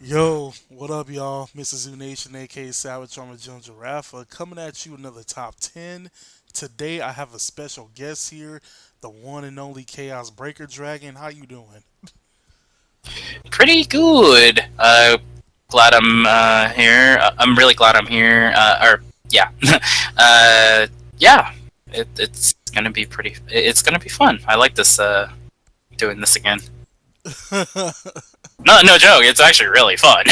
Yo, what up, y'all? Mrs. Zoo Nation, aka Savage Armor Jim Giraffe, coming at you another top 10. Today, I have a special guest here, the one and only Chaos Breaker Dragon. How you doing? Pretty good. Glad I'm here. I'm really glad I'm here. Yeah, uh, yeah. It's gonna be pretty. It's gonna be fun. I like this. Doing this again. No, no joke. It's actually really fun.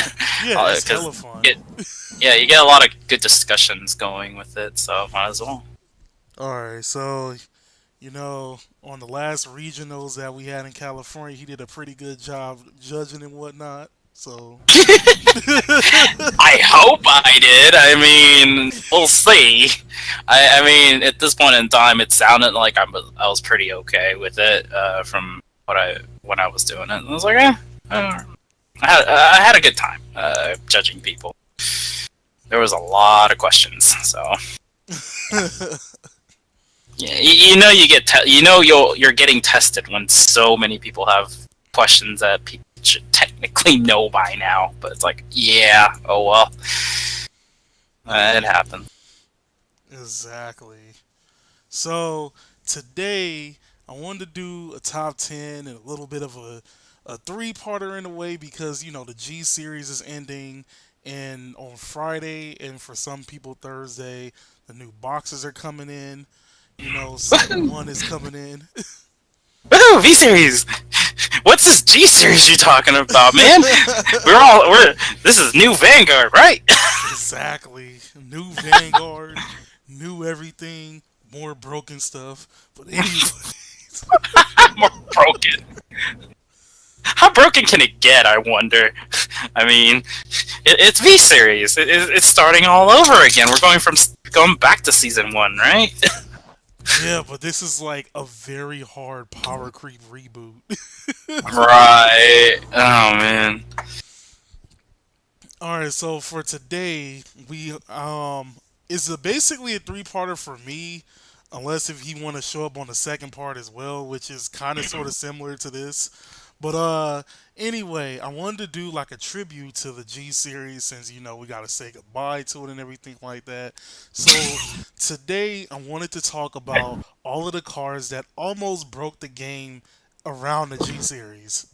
Yeah, it's Because hella fun. yeah, you get a lot of good discussions going with it. So might as well. Alright, so, on the last regionals that we had in California, he did a pretty good job judging and whatnot. So, I hope I did. I mean, we'll see. I mean, at this point in time, it sounded like I was pretty okay with it from when I was doing it. And I was like, I had a good time judging people. There was a lot of questions, so yeah, you know you're getting tested when so many people have questions that people should technically know by now. But it's like, yeah, oh well, it happened. exactly. So today I wanted to do a top 10 and a little bit of a three-parter in a way because the G series is ending and on Friday and for some people Thursday the new boxes are coming in. Set one is coming in. Woohoo! V series. What's this G series you talking about, man? We're this is new Vanguard, right? Exactly. New Vanguard, new everything, more broken stuff. But anyways, More broken. How broken can it get? I wonder. I mean, it's V series. It's starting all over again. We're going back to season one, right? yeah, but this is like a very hard power creep reboot. Right. Oh man. All right, so for today, we it's basically a three-parter for me, unless if he want to show up on the second part as well, which is kind of sort of similar to this. But anyway, I wanted to do like a tribute to the G series since we got to say goodbye to it and everything like that. So today I wanted to talk about all of the cars that almost broke the game around the G series.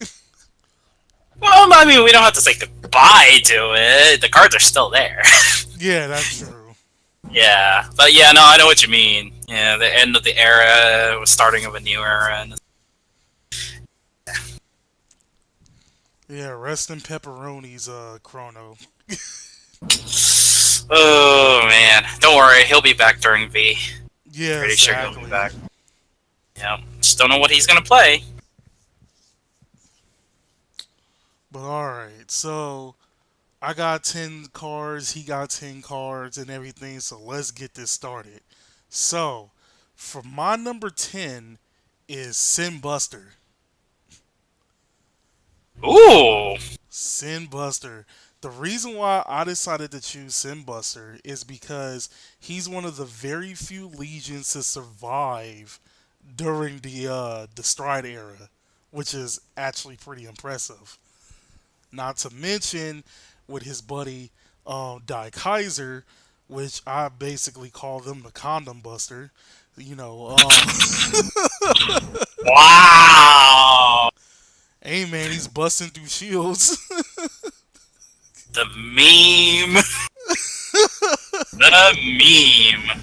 Well, I mean, we don't have to say goodbye to it. The cards are still there. Yeah, that's true. Yeah, but yeah, no, I know what you mean. Yeah, the end of the era was starting of a new era, and Yeah, rest in pepperonis, Chrono. oh man, don't worry, he'll be back during V. Yeah, Pretty sure he'll be exactly. back. Yeah, just don't know what he's gonna play. But alright, so I got 10 cards, he got 10 cards and everything, so let's get this started. So, for my number 10 is Sin Buster. Ooh, Sin Buster. The reason why I decided to choose Sin Buster is because he's one of the very few legions to survive during the Stride era, which is actually pretty impressive. Not to mention with his buddy Die Kaiser, which I basically call them the Condom Buster. You know, wow, hey man, he's busting through shields. the meme, the meme.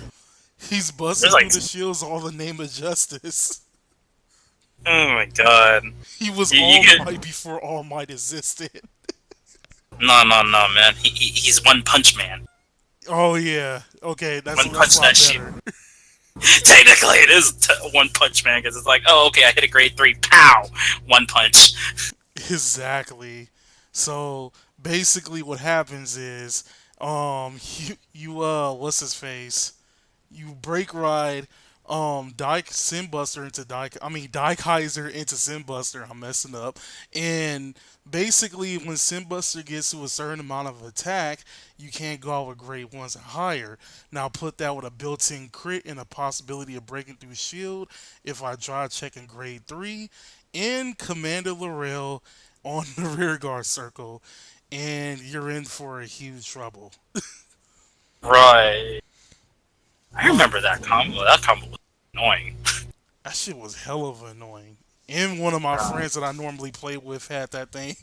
He's busting There's through like, the shields all in the name of justice. oh my god, He was you All get Might before All Might existed. no, no, no, man. He's One Punch Man. Oh yeah, okay, that's One a Punch lot that shit. better. Technically, it is One Punch Man because it's like, oh, okay, I hit a grade 3, pow, One Punch. Exactly. So basically, what happens is, what's his face? You break ride, Dyke Simbuster into Dyke. I mean, Kaiser into Simbuster. I'm messing up. And basically, when Simbuster gets to a certain amount of attack, you can't go out with grade ones and higher. Now put that with a built-in crit and a possibility of breaking through shield. If I try checking grade 3 in Commander Laurel on the rear guard circle. and you're in for a huge trouble. Right. I Uh, remember that combo. That combo was annoying. that shit was hell of annoying. And one of my friends that I normally play with had that thing.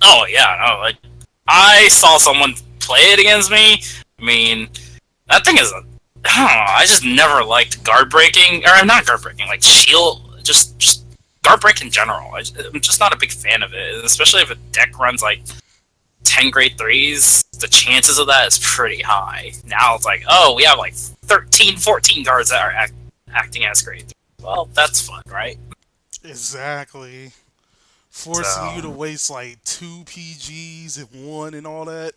Oh yeah, no, like I saw someone play it against me. I mean, that thing is a. I don't know. I just never liked guard breaking, or not guard breaking, like shield, just guard break in general. I'm just not a big fan of it, especially if a deck runs like 10 grade 3s. The chances of that is pretty high. Now it's like, oh, we have like 13, 14 guards that are acting as grade 3. Well, that's fun, right? Exactly. Forcing you So, to waste like two PGs and one and all that.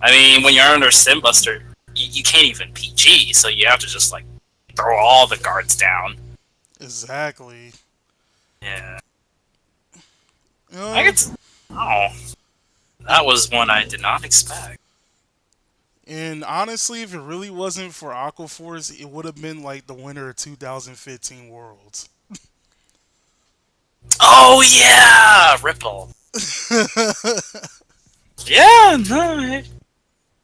I mean, when you're under Simbuster, you can't even PG, so you have to just like throw all the guards down. Exactly. Yeah, I Uh, get. Oh, that was one I did not expect. and honestly, if it really wasn't for Aquaforce, it would have been like the winner of 2015 Worlds. Oh yeah, Ripple. Yeah, no,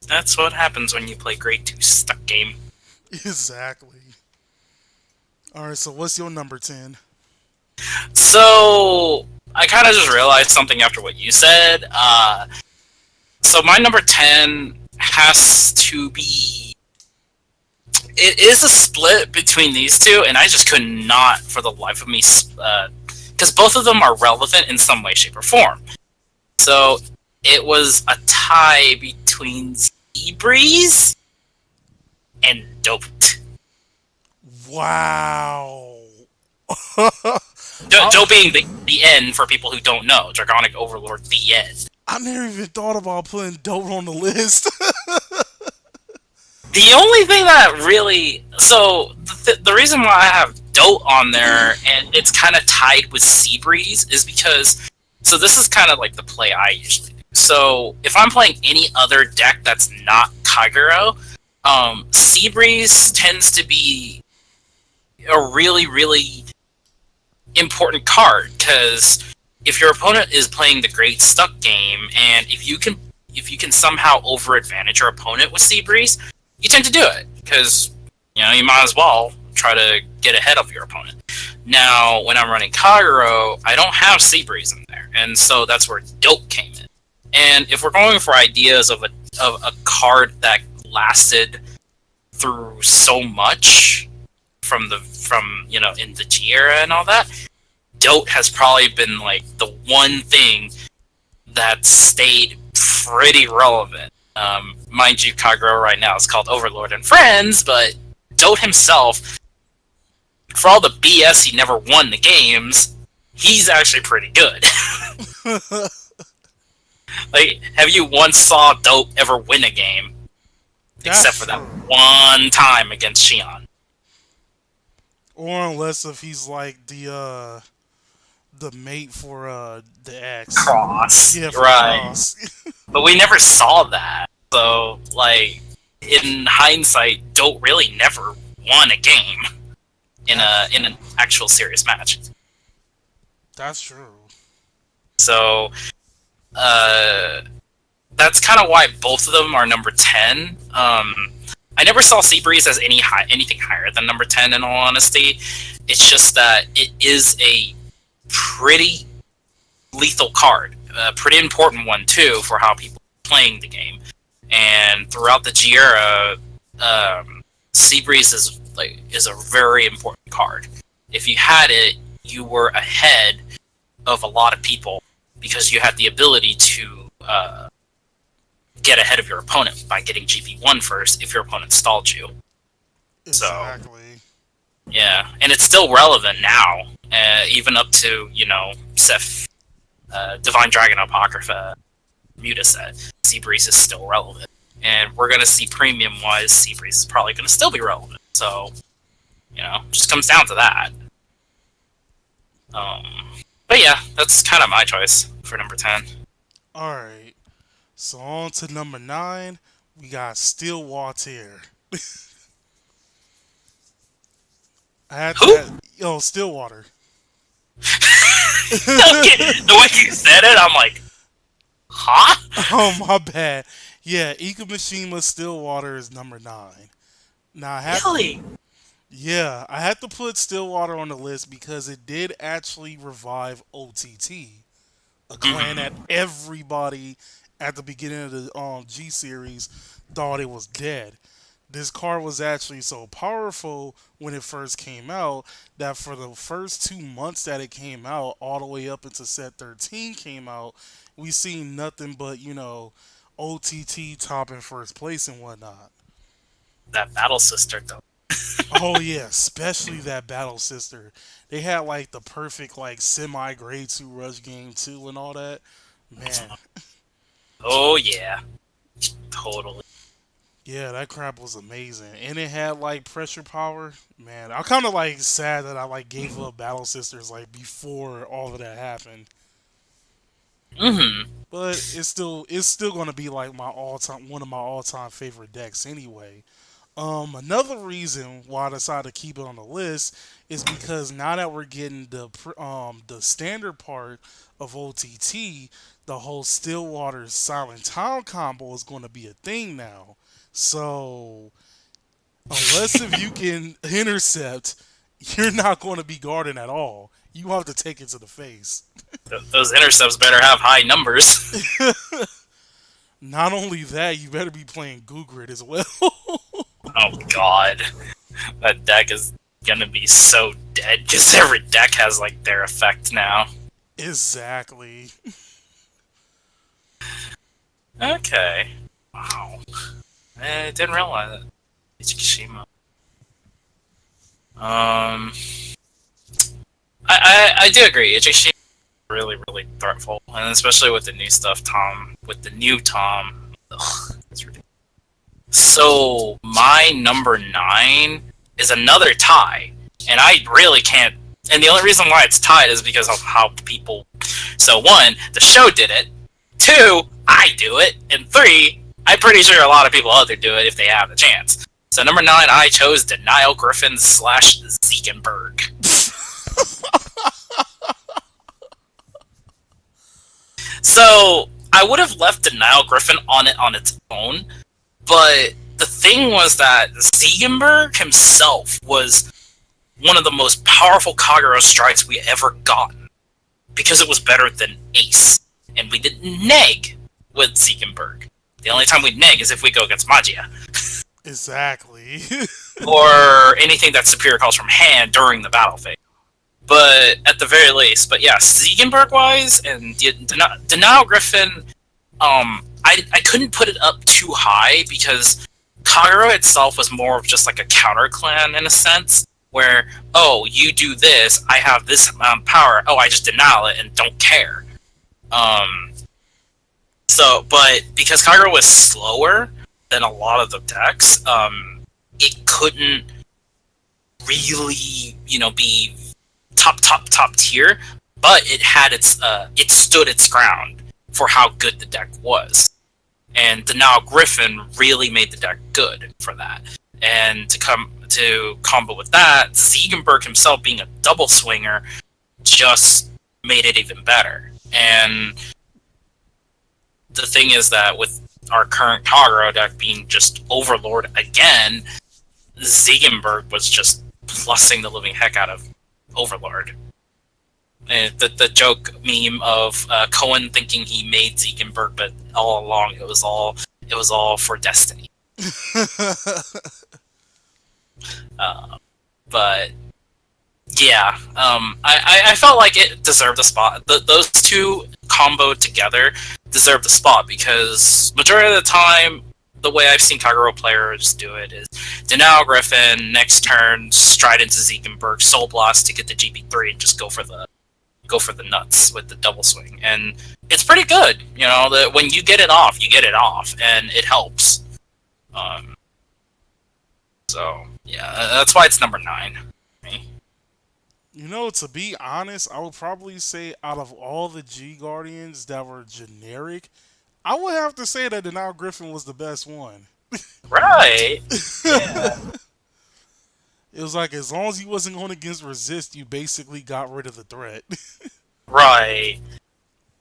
that's what happens when you play Grade 2 stuck game. Exactly. All right, so what's your number 10? So I kind of just realized something after what you said. So my number 10 has to be. It is a split between these two, and I just could not, for the life of me, because both of them are relevant in some way, shape, or form. So it was a tie between Seabreeze and Dope. Wow. Dope being the end for people who don't know. Dragonic Overlord, the end. I never even thought about putting Dope on the list. The only thing that really, so the reason why I have Dote on there and it's kind of tied with Seabreeze is because, so this is kind of like the play I usually do. So if I'm playing any other deck that's not Kagero, Seabreeze tends to be a really, really important card because if your opponent is playing the Great Stuck game, and if you can somehow over advantage your opponent with Seabreeze, you tend to do it because you might as well try to get ahead of your opponent. Now, when I'm running Kagero, I don't have Seabreeze in there, and so that's where Dope came in. And if we're going for ideas of a card that lasted through so much from in the G era and all that, Dote has probably been like the one thing that stayed pretty relevant. Mind you, Kagero right now is called Overlord and Friends, but Dote himself, for all the BS he never won the games, he's actually pretty good. Like, have you once saw Dote ever win a game? Except That's for that true. one time against Shion. Or unless if he's like the mate for the X. Cross. Yeah, for Right. Cross. But we never saw that. So, like, in hindsight, Dote really never won a game in an actual serious match. That's true. So, uh, that's kind of why both of them are number 10. I never saw Seabreeze as anything higher than number 10, in all honesty. It's just that it is a pretty lethal card, a pretty important one too for how people are playing the game. And throughout the G era, Seabreeze is a very important card. If you had it, you were ahead of a lot of people because you had the ability to get ahead of your opponent by getting GP1 first if your opponent stalled you. So Exactly. yeah, and it's still relevant now, even up to Seth, Divine Dragon Apocrypha, Mutaset. Seabreeze is still relevant, and we're gonna see premium wise, Seabreeze is probably gonna still be relevant. So just comes down to that. But yeah, that's kind of my choice for number 10. All right. So on to number 9. We got Stillwater. I had to Who? have, Stillwater. Okay, the way you said it, I'm like, huh? Oh my bad. Yeah, Ika Mishima Stillwater is number 9. Now I have Really? yeah, I had to put Stillwater on the list because it did actually revive OTT, a clan that Hmm. everybody at the beginning of the G series thought it was dead. This card was actually so powerful when it first came out that for the first 2 months that it came out, all the way up into set 13 came out, we seen nothing but, OTT top in first place and whatnot. That battle sister though. Oh yeah, especially that Battle Sister. They had like the perfect like semi grade 2 rush game too and all that. Man, Oh yeah, totally. yeah, that crap was amazing. And it had like pressure power. Man, I'm kind of like sad that I like gave up Battle Sisters like before all of that happened. Hmm. But it's still gonna be like my all time one of my all time favorite decks anyway. Another reason why I decided to keep it on the list is because now that we're getting the standard part of OTT, the whole Stillwater Silent Town combo is going to be a thing now. So unless if you can intercept, you're not going to be guarding at all. You have to take it to the face. Those intercepts better have high numbers. Not only that, you better be playing Gugrid as well. Oh god, that deck is gonna be so dead because every deck has like their effect now. Exactly. Okay. Wow. I didn't realize that. Ichikishima. Um, I do agree. Ichikishima is really really thoughtful, and especially with the new stuff, Tom. With the new Tom, ugh, it's ridiculous. So my number 9 is another tie, and I really can't. And the only reason why it's tied is because of how people. So one, the show did it. Two, I do it, and three, I'm pretty sure a lot of people out there do it if they have the chance. So number 9, I chose Denial Griffin slash Zekenberg. So I would have left Denial Griffin on it on its own, but the thing was that Zegenberg himself was one of the most powerful Kagero strikes we ever gotten because it was better than Ace. And we didn't neg with Zegenberg. The only time we neg is if we go against Magia. Exactly. Or anything that superior calls from hand during the battle phase. But at the very least, but yeah, Zegenberg wise and Denial Griffin, I couldn't put it up too high because Kagero itself was more of just like a counter clan in a sense, where oh you do this, I have this amount of power, oh I just denial it and don't care. Um, so but because Kagero was slower than a lot of the decks, it couldn't really be top tier, but it stood its ground for how good the deck was. And Denial Griffin really made the deck good for that. And to combo with that, Zegenberg himself being a double swinger just made it even better. And the thing is that with our current Kagero deck being just Overlord again, Zegenberg was just plussing the living heck out of Overlord. And the joke meme of Cohen thinking he made Zegenberg, but all along it was all for Destiny. But yeah, I felt like it deserved a spot. Those two comboed together deserved a spot because majority of the time, the way I've seen Kagero players do it is Denial Griffin, next turn, stride into Zegenberg, Soul Blast to get the GB3 and just go for the nuts with the double swing. And it's pretty good, that when you get it off, and it helps. Um, so yeah, that's why it's number 9. To be honest, I would probably say out of all the G Guardians that were generic, I would have to say that Denal Griffin was the best one. Right. Yeah. It was like as long as you wasn't going against resist, you basically got rid of the threat. Right.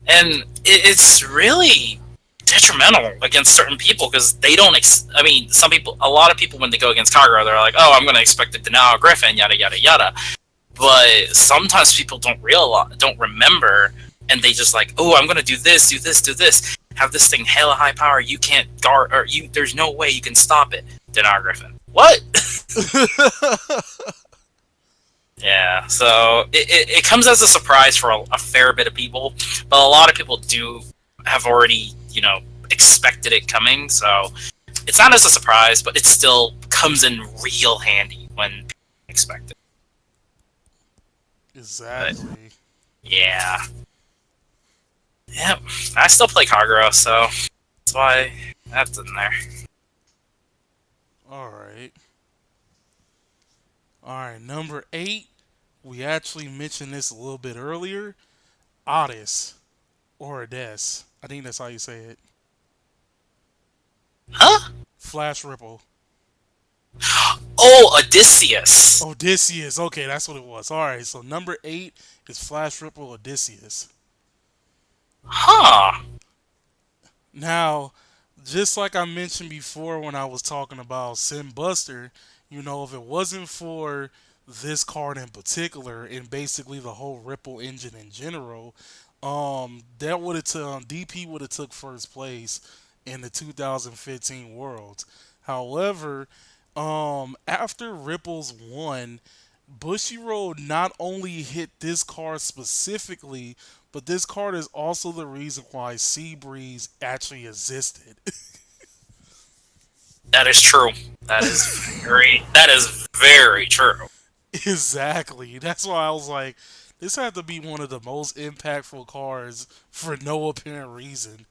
And it's really detrimental against certain people because they don't. I mean, some people, a lot of people, when they go against Kagura, they're like, "Oh, I'm going to expect a denial Griffin, yada yada yada." But sometimes people don't realize, don't remember, and they just like, "Oh, I'm going to do this, do this, do this." Have this thing hella high power. You can't guard, or you. There's no way you can stop it. Denial Griffin. What? Yeah, so it comes as a surprise for a fair bit of people, but a lot of people do have already, expected it coming, so it's not as a surprise, but it still comes in real handy when people expect it. But Exactly. yeah, yep, I still play Kagura, so that's why that's in there. All right. All right. Number 8. We actually mentioned this a little bit earlier. Otis or Ades. I think that's how you say it. Huh? Flash Ripple. Oh, Odysseus. Odysseus. Okay, that's what it was. All right. So number 8 is Flash Ripple Odysseus. Huh. Now, just like I mentioned before when I was talking about Sim Buster, if it wasn't for this card in particular and basically the whole Ripple engine in general, that would have DP would have took first place in the 2015 Worlds. However, after Ripples won, Bushiroad not only hit this card specifically, but this card is also the reason why Seabreeze actually existed. That is true. That is very true. Exactly. That's why I was like, this had to be one of the most impactful cards for no apparent reason.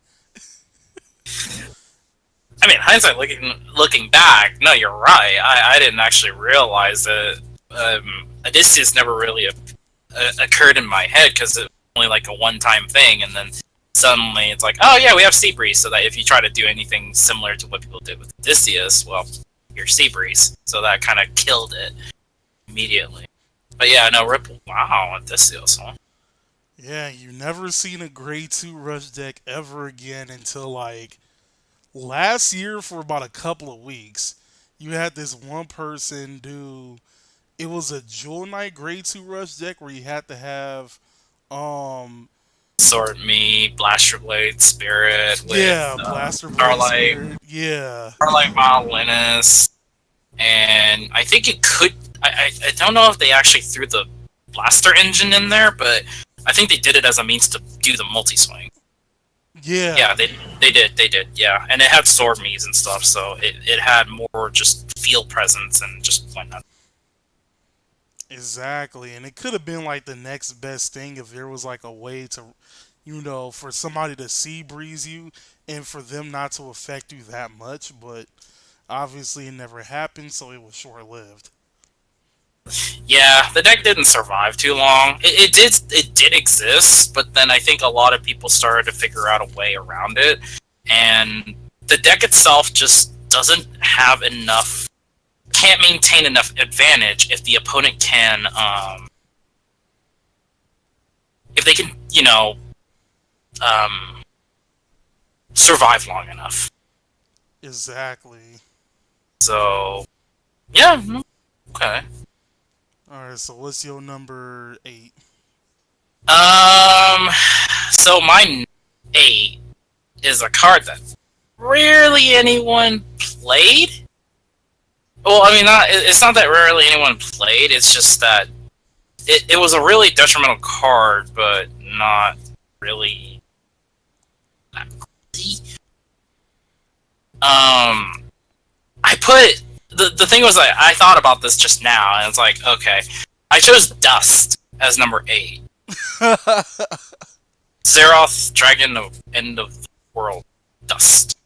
I mean, hindsight, looking back, no, you're right. I didn't actually realize that Odysseus never really occurred in my head because it was only like a one-time thing, and then suddenly it's like, oh yeah, we have Seabreeze, so that if you try to do anything similar to what people did with Odysseus, well, you're Seabreeze, so that kind of killed it immediately. But yeah, no, Ripple, wow, Odysseus, huh? Yeah, you never seen a grade 2 rush deck ever again until like last year for about a couple of weeks. You had this one person do it was a Jewel Knight grade 2 rush deck where you had to have um Sword Me, Blaster Blade, Spirit with yeah, Blaster Blade Starlight, Spirit. Yeah. Starlight Violinist, and I think it could. I don't know if they actually threw the blaster engine in there, but I think they did it as a means to do the multi swing. Yeah, Yeah. they did. Yeah, and it had sword me's and stuff, so it had more just field presence and just whatnot. Exactly. And it could have been like the next best thing if there was like a way to for somebody to see breeze you and for them not to affect you that much, but obviously it never happened, so it was short lived. Yeah, the deck didn't survive too long. It did exist, but then I think a lot of people started to figure out a way around it, and the deck itself just doesn't have enough, can't maintain enough advantage if the opponent can, if they can, um, survive long enough. Exactly. So, yeah, okay. Alright, so what's your number 8? Um, so my 8 is a card that rarely anyone played. Well, I mean, it's not that rarely anyone played. It's just that it was a really detrimental card, but not really that crazy. I put the thing was I thought about this just now, and it's like, okay, I chose Dust as number 8. Zeroth, Dragon of End of the World, Dust.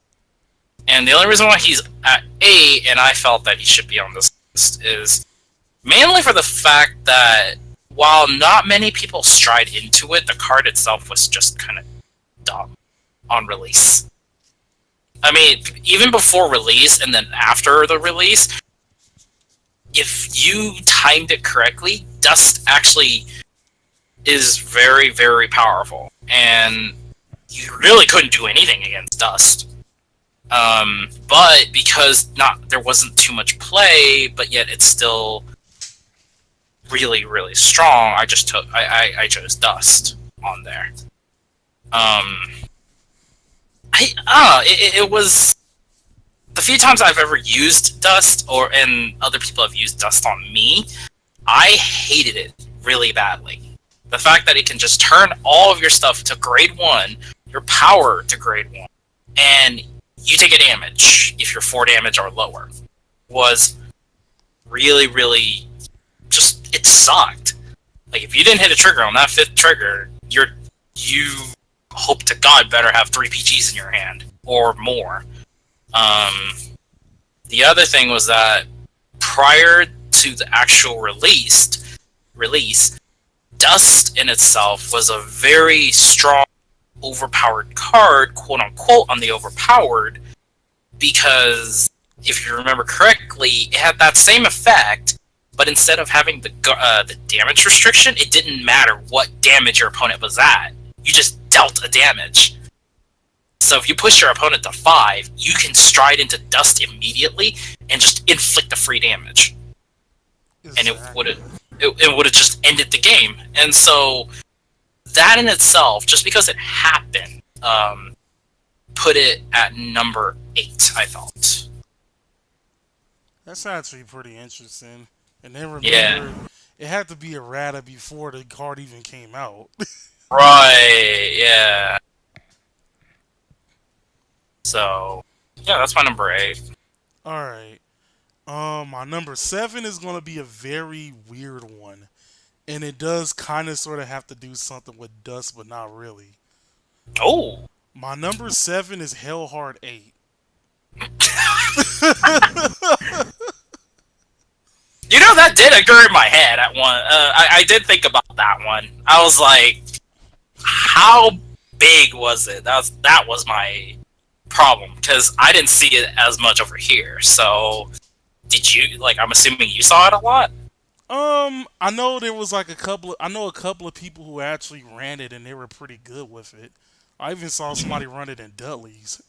And the only reason why he's at 8, and I felt that he should be on this list, is mainly for the fact that while not many people stride into it, the card itself was just kind of dumb on release. I mean, even before release and then after the release, if you timed it correctly, dust actually is very, very powerful, and you really couldn't do anything against dust. But because not there wasn't too much play, but yet it's still really, really strong. I chose dust on there. It was the few times I've ever used dust, and other people have used dust on me. I hated it really badly. The fact that it can just turn all of your stuff to grade 1, your power to grade 1, and you take a damage if you're 4 damage or lower, was really, really just, it sucked. Like, if you didn't hit a trigger on that 5th trigger, you hope to God better have 3 PGs in your hand, or more. The other thing was that prior to the actual release, Dust in itself was a very strong, overpowered card, quote unquote, on the overpowered, because if you remember correctly, it had that same effect, but instead of having the damage restriction, it didn't matter what damage your opponent was at. You just dealt a damage. So if you push your opponent to 5, you can stride into Dust immediately and just inflict the free damage. Exactly. And it would have just ended the game. And so that in itself, just because it happened, put it at number 8, I thought. That's actually pretty interesting. And then remember, Yeah. it had to be errata before the card even came out. Right, yeah. So, yeah, that's my number 8. Alright. My number 7 is going to be a very weird one. And it does kind of sort of have to do something with dust, but not really. Oh! My number 7 is Hellheart 8. You know, that did occur in my head at one. I did think about that one. I was like, how big was it? That was my problem, because I didn't see it as much over here. So, did you, like, I'm assuming you saw it a lot? I know there was like I know a couple of people who actually ran it and they were pretty good with it. I even saw somebody run it in Dudley's.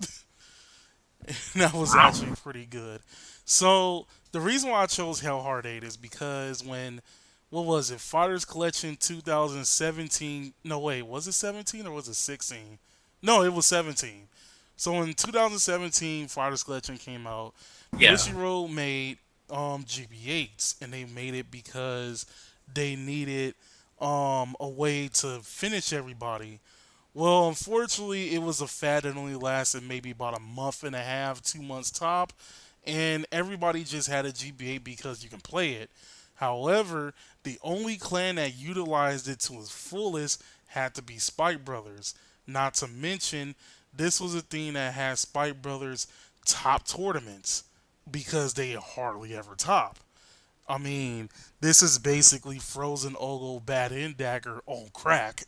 And that was Wow. actually pretty good. So the reason why I chose Hellheart 8 is because when what was it? Fighters Collection 2017. No wait, was it 17 or was it 16? No, it was 17. So in 2017, Fighters Collection came out. Yeah. Bushiroad made GB8s, and they made it because they needed a way to finish everybody. Well, unfortunately, it was a fad that only lasted maybe about a month and a half, 2 months top, and everybody just had a GBA because you can play it. However, the only clan that utilized it to its fullest had to be Spike Brothers. Not to mention, this was a thing that had Spike Brothers top tournaments because they hardly ever top. I mean, this is basically Frozen Ogle Bad End Dagger on crack.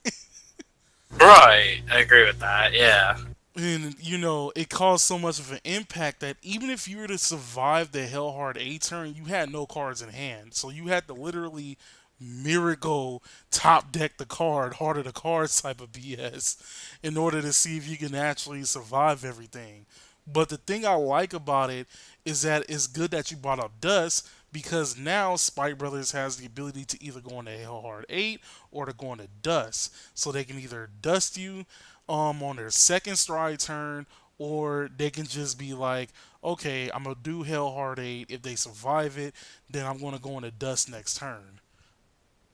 Right. I agree with that. Yeah. And it caused so much of an impact that even if you were to survive the Hellheart A turn, you had no cards in hand. So you had to literally miracle top deck the card, harder the cards type of BS in order to see if you can actually survive everything. But the thing I like about it is that it's good that you brought up Dust because now Spike Brothers has the ability to either go into Hellheart 8 or to go into Dust. So they can either dust you on their second stride turn, or they can just be like, okay, I'm gonna do Hellheart 8. If they survive it, then I'm gonna go into Dust next turn.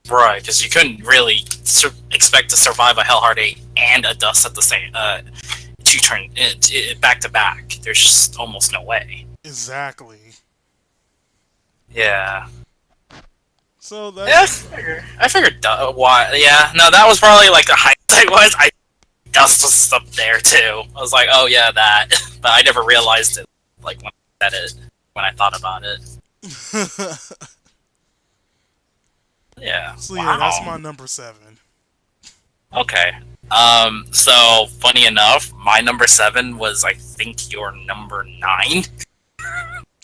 Right, because you couldn't really expect to survive a Hellheart 8 and a Dust at the same 2 turn back to back. There's just almost no way. Exactly. Yeah. So Yeah, that's I figured why. Yeah, no, that was probably like the hindsight was. Dust was up there too. I was like, oh yeah, that. But I never realized it. Like when I said it, when I thought about it. Yeah. so yeah, that's Wow. my number 7. Okay. So funny enough, my number 7 was I think your number 9.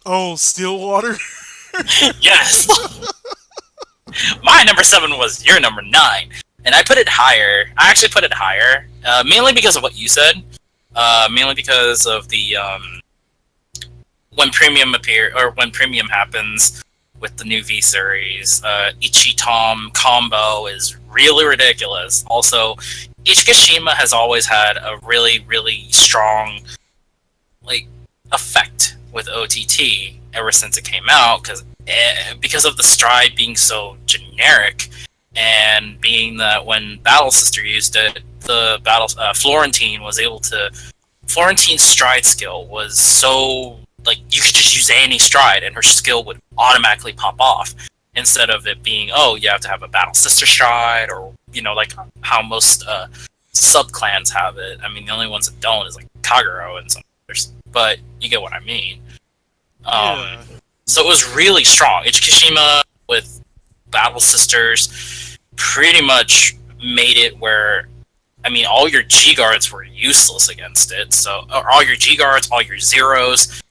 Oh, Stillwater. Yes, my number 7 was your number 9, and I put it higher. I actually put it higher, mainly because of what you said. Mainly because of the when premium when premium happens with the new V series, Ichi Tom combo is really ridiculous. Also, Ichikashima has always had a really, really strong like effect with OTT ever since it came out because of the stride being so generic and being that when Battle Sister used it, the battle Florentine's stride skill was so like you could just use any stride and her skill would automatically pop off instead of it being you have to have a Battle Sister stride or like how most sub clans have it. I mean the only ones that don't is like Kagero and some others, but you get what I mean. Yeah. So it was really strong. Ichikishima with Battle Sisters pretty much made it where I mean all your G guards were useless against it. So all your G guards, all your zeros.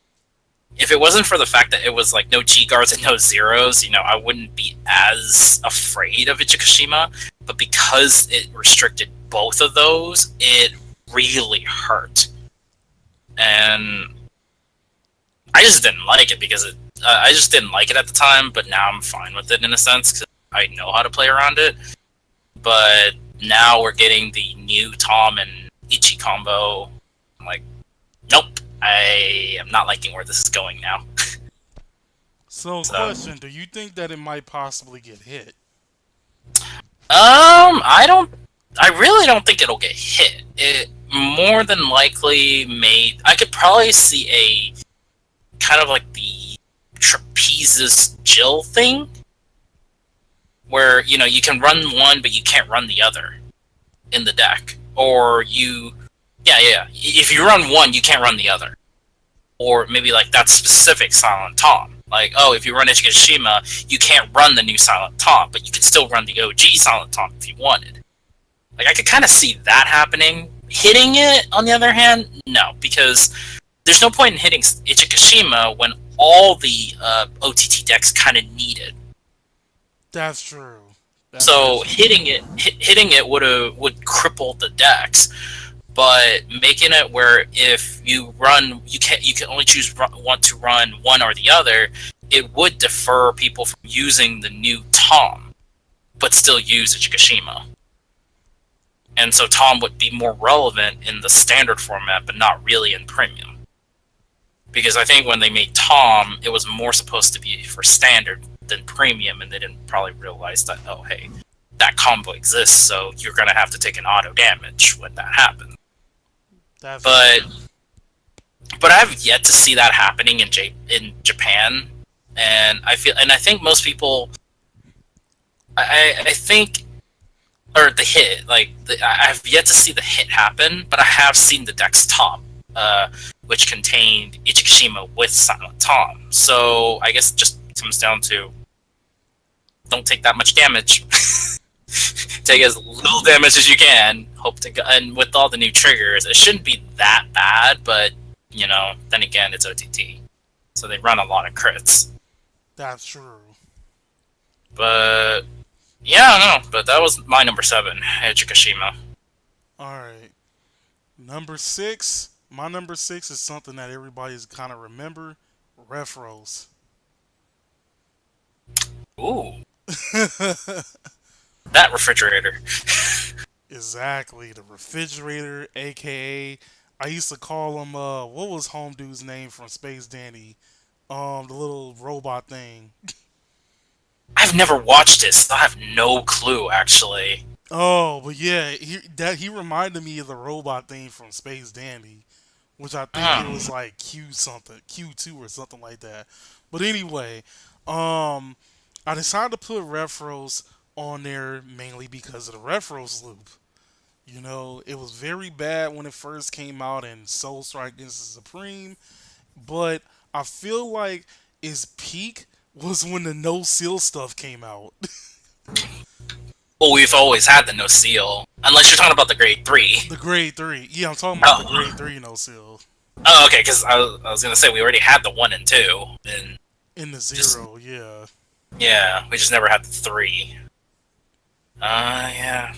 If it wasn't for the fact that it was like no G guards and no zeros, I wouldn't be as afraid of Ichikashima. But because it restricted both of those, it really hurt. And I just didn't like it because I just didn't like it at the time. But now I'm fine with it in a sense because I know how to play around it. But now we're getting the new Tom and Ichi combo. I'm like, nope. I am not liking where this is going now. So, So, question: do you think that it might possibly get hit? I don't. I really don't think it'll get hit. It more than likely made. I could probably see a kind of like the trapezes Jill thing, where you can run one but you can't run the other in the deck, or yeah. If you run one, you can't run the other, or maybe like that specific Silent Tom. Like, if you run Ichikashima, you can't run the new Silent Tom, but you could still run the OG Silent Tom if you wanted. Like, I could kind of see that happening. Hitting it, on the other hand, no, because there's no point in hitting Ichikashima when all the OTT decks kind of need it. That's true. That's So actually true. hitting it would cripple the decks. But making it where if you can only want to run one or the other, it would defer people from using the new Tom, but still use Ichikashima. And so Tom would be more relevant in the standard format, but not really in premium. Because I think when they made Tom, it was more supposed to be for standard than premium, and they didn't probably realize that hey, that combo exists, so you're gonna have to take an auto damage when that happens. That's But true. but I've yet to see that happening in Japan, and I think most people, I think, or the hit, like I've yet to see the hit happen, but I have seen the Dex Top, which contained Ichikashima with Silent Tom. So I guess it just comes down to don't take that much damage. Take as little damage as you can. And with all the new triggers, it shouldn't be that bad. But then again, it's OTT, so they run a lot of crits. That's true. But yeah, no. But that was my number 7, Chikashima. All right. Number 6. My number 6 is something that everybody's kind of remember. Refros. Ooh, that refrigerator. Exactly. The refrigerator, aka I used to call him what was home dude's name from Space Dandy? The little robot thing. I've never watched it, so I have no clue actually. Oh, but yeah, he reminded me of the robot thing from Space Dandy, which I think it was Oh, like Q something, Q2 or something like that. But anyway, um, I decided to put Refros on there mainly because of the Refros loop. It was very bad when it first came out in Soul Strike against the Supreme, but I feel like its peak was when the no seal stuff came out. well, we've always had the no seal, unless you're talking about the grade 3. The grade 3. Yeah, I'm talking about the grade Oh, 3 no seal. okay, because I was gonna say we already had the 1 and 2, and In the Just zero, yeah. yeah, we just never had the three. Yeah,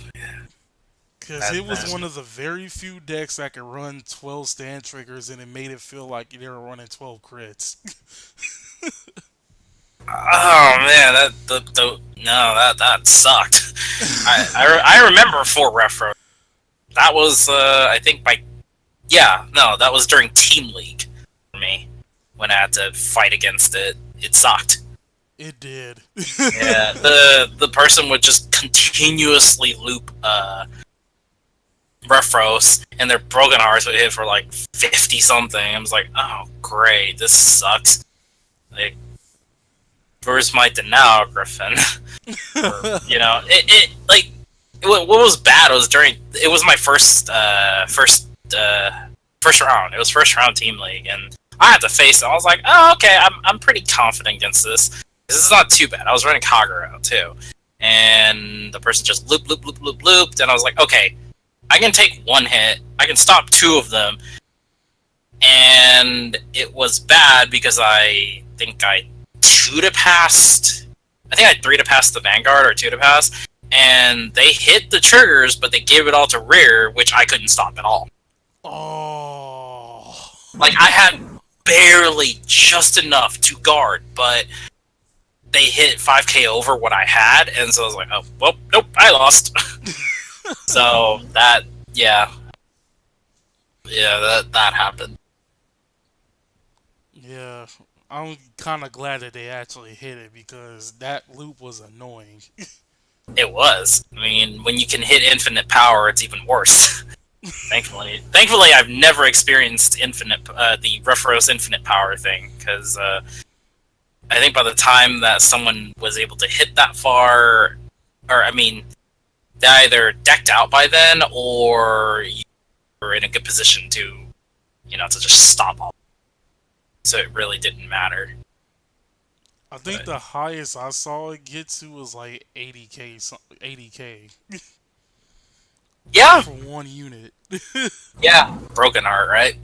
Because that, it was that. one of the very few decks that could run 12 stand triggers and it made it feel like they were running 12 crits. Oh man, the no, that sucked. I remember 4 Refro. That was I think by yeah, no, that was during Team League for me when I had to fight against it. It sucked. It did. Yeah, the person would just continuously loop Refros, and their broken hearts would hit for like 50 something. I was like, oh great, this sucks. Like, where's my denial, Griffin? Or it like what was bad was during it was my first round. It was first round team league, and I had to face it. I was like, oh okay, I'm pretty confident against this. This is not too bad. I was running Kagura too, and the person just looped, and I was like, okay, I can take one hit. I can stop two of them, and it was bad because I think I two to passed. I think I had three to pass the Vanguard or two to pass, and they hit the triggers, but they gave it all to rear, which I couldn't stop at all. Oh. Like I had barely just enough to guard, but they hit 5k over what I had, and so I was like, oh well, nope, I lost. So that that happened. Yeah. I'm kind of glad that they actually hit it because that loop was annoying. It was. I mean, when you can hit infinite power, it's even worse. Thankfully, I've never experienced the Referos infinite power thing because I think by the time that someone was able to hit that far, or I mean, they either decked out by then or you were in a good position to, to just stop all. So it really didn't matter. I think But the highest I saw it get to was like 80k, 80k yeah, for one unit. yeah, broken heart, right?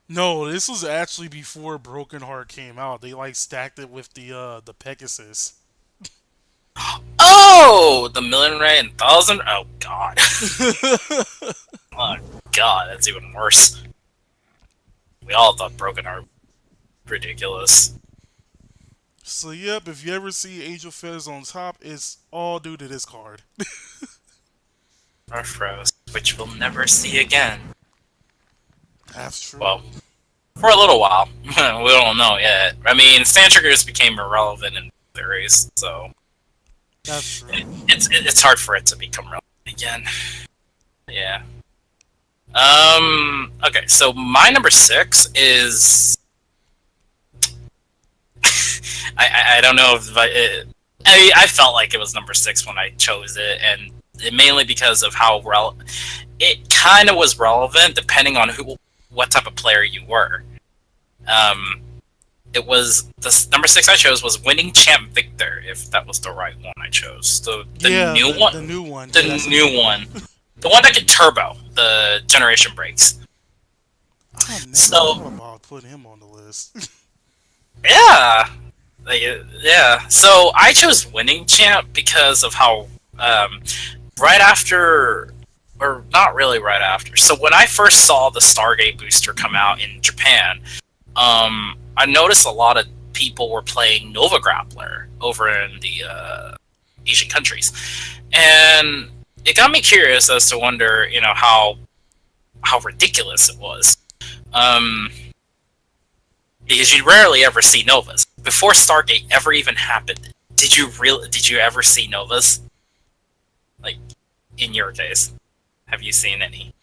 No, this was actually before Broken Heart came out. They like stacked it with the Pegasus. Oh, the million ray and thousand. Oh god. Oh god, that's even worse. We all thought broken heart ridiculous. So yep, if you ever see Angel Feathers on top, it's all due to this card. Our froze, which we'll never see again. That's true. Well, for a little while. We don't know yet. I mean, stand triggers became irrelevant in theories, so That's true. it's hard for it to become relevant again. Yeah. Okay, so my number 6 is I don't know if I felt like it was number 6 when I chose it, and mainly because of how it kind of was relevant depending on what type of player you were. It was the number 6 I chose was Winning Champ Victor, if that was the right one I chose. The Yeah, new one, the new one. the Yeah, that's new one, the one that can turbo the generation breaks. I never So thought about putting him on the list. yeah, yeah. So I chose Winning Champ because of how right after, or not really right after. So when I first saw the Stargate booster come out in Japan, I noticed a lot of people were playing Nova Grappler over in the Asian countries, and it got me curious as to wonder, how ridiculous it was. Because you rarely ever see Novas. Before Stargate ever even happened, did you ever see Novas? Like, in your case, have you seen any?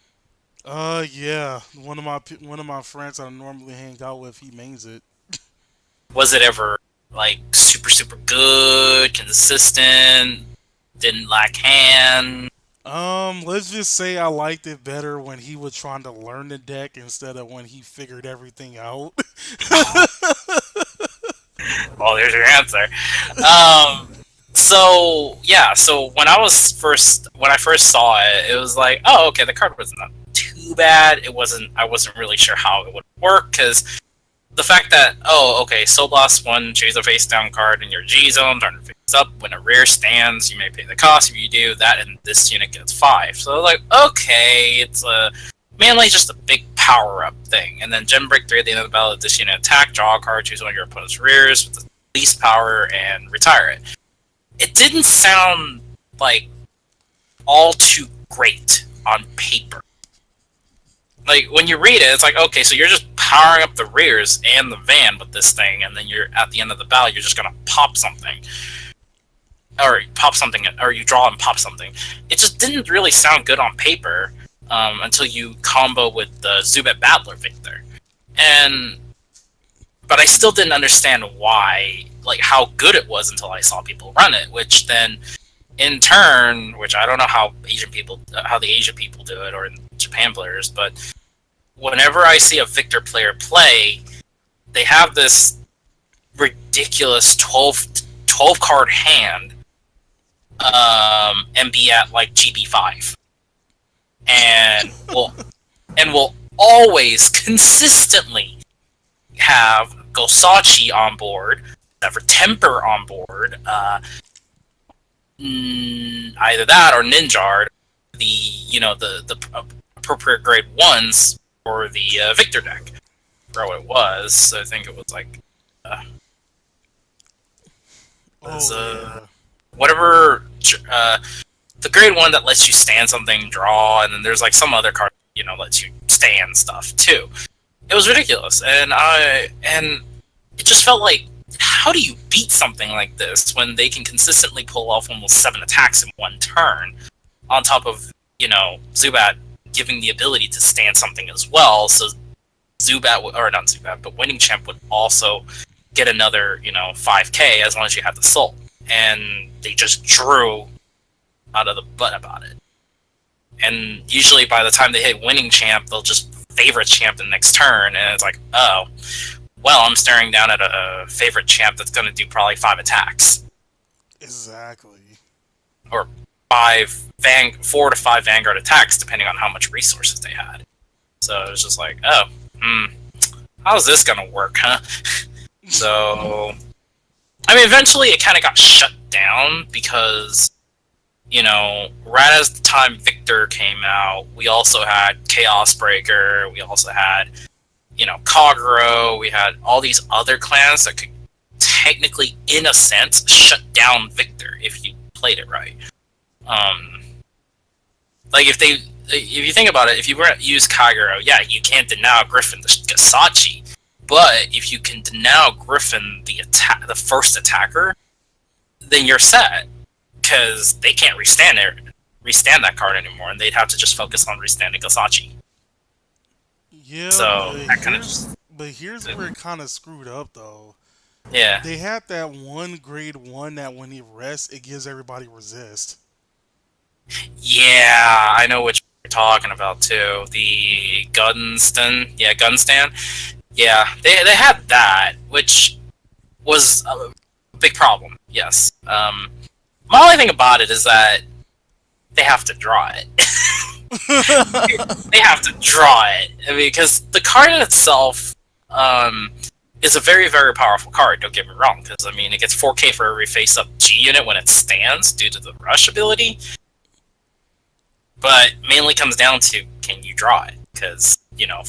Yeah. One of my friends I normally hang out with, he mains it. Was it ever like super super good, consistent, didn't lack hand? Let's just say I liked it better when he was trying to learn the deck instead of when he figured everything out. Well, there's your answer. So yeah, so when I first saw it, it was like, oh, okay, the card was not too bad. I wasn't really sure how it would work because the fact that, oh, okay, Soul Blast 1, choose a face down card in your G zone, turn it face up. When a rear stands, you may pay the cost. If you do that, and this unit gets 5. So, like, okay, it's mainly just a big power up thing. And then Gem Break 3 at the end of the battle, this unit attack, draw a card, choose one of your opponent's rears with the least power, and retire it. It didn't sound like all too great on paper. Like, when you read it, it's like, okay, so you're just powering up the rears and the van with this thing, and then you're at the end of the battle, you're just gonna pop something. Or pop something, or you draw and pop something. It just didn't really sound good on paper until you combo with the Zubat Battler Victor. But I still didn't understand why, like, how good it was until I saw people run it, which then, in turn, which I don't know how how the Asian people do it, or Japan players, but whenever I see a Victor player play, they have this ridiculous 12 card hand, and be at like GB5, and will always consistently have Gosachi on board, Never Temper on board, either that or Ninjard, the appropriate grade ones for the Victor deck. I forgot what it was. I think it was like Yeah. whatever, the grade one that lets you stand something, draw, and then there's like some other card lets you stand stuff too. It was ridiculous, and it just felt like, how do you beat something like this when they can consistently pull off almost 7 attacks in one turn, on top of Zubat giving the ability to stand something as well, so Zubat, or not Zubat, but Winning Champ would also get another 5k as long as you had the soul, and they just drew out of the butt about it. And usually by the time they hit Winning Champ, they'll just favorite champ the next turn, and it's like, oh, well, I'm staring down at a favorite champ that's going to do probably 5 attacks. Exactly. Or 4 to 5 Vanguard attacks, depending on how much resources they had. So it was just like, oh, how's this going to work, huh? So, I mean, eventually it kind of got shut down because, right as the time Victor came out, we also had Chaos Breaker, we also had, Kagero, we had all these other clans that could technically, in a sense, shut down Victor if you played it right. Like, if you think about it, if you were to use Kagero, yeah, you can't deny Griffin the Gasachi, but if you can deny Griffin the first attacker, then you're set, because they can't restand that card anymore, and they'd have to just focus on restanding Gasachi. Yeah, So that kind of just, but here's where it kind of screwed up, though. yeah. They had that one grade 1 that when he rests, it gives everybody resist. Yeah, I know which you're talking about too. The Gunstan. Yeah, Gunstan. Yeah, they had that, which was a big problem, yes. My only thing about it is that they have to draw it. They have to draw it. I mean, because the card in itself is a very, very powerful card, don't get me wrong, because, I mean, it gets 4k for every face-up G unit when it stands due to the rush ability. But mainly comes down to, can you draw it? Because,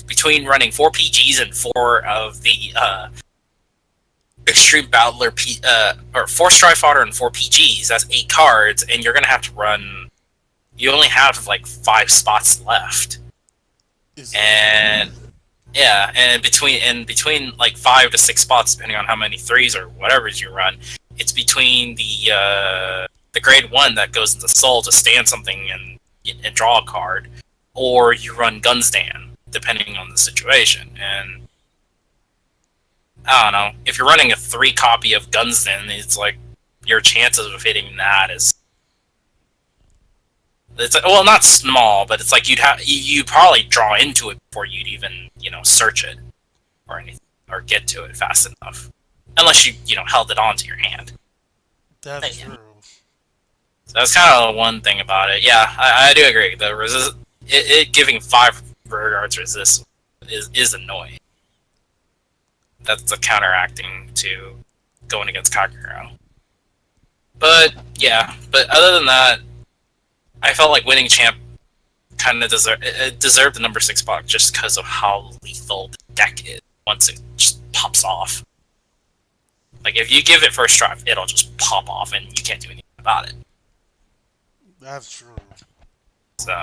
between running 4 PGs and 4 of the Extreme Battler, or 4 Strive Fodder and 4 PGs, that's 8 cards, and you're going to have to run, you only have like 5 spots left. And, yeah, and between like 5 to 6 spots, depending on how many 3s or whatever you run, it's between the grade 1 that goes into Soul to stand something and draw a card, or you run Gunstan, depending on the situation. And I don't know, if you're running a 3 copy of Gunstan, it's like your chances of hitting that it's well, not small, but it's like you'd probably draw into it before you'd even search it or anything, or get to it fast enough, unless you held it onto your hand. That's true. So that's kind of the one thing about it. Yeah, I do agree. The it giving 5 rear guards resist is annoying. That's the counteracting to going against Kagero. But yeah, but other than that, I felt like winning champ kind of deserved the number 6 spot just because of how lethal the deck is once it just pops off. Like if you give it first drive, it'll just pop off and you can't do anything about it. That's true. So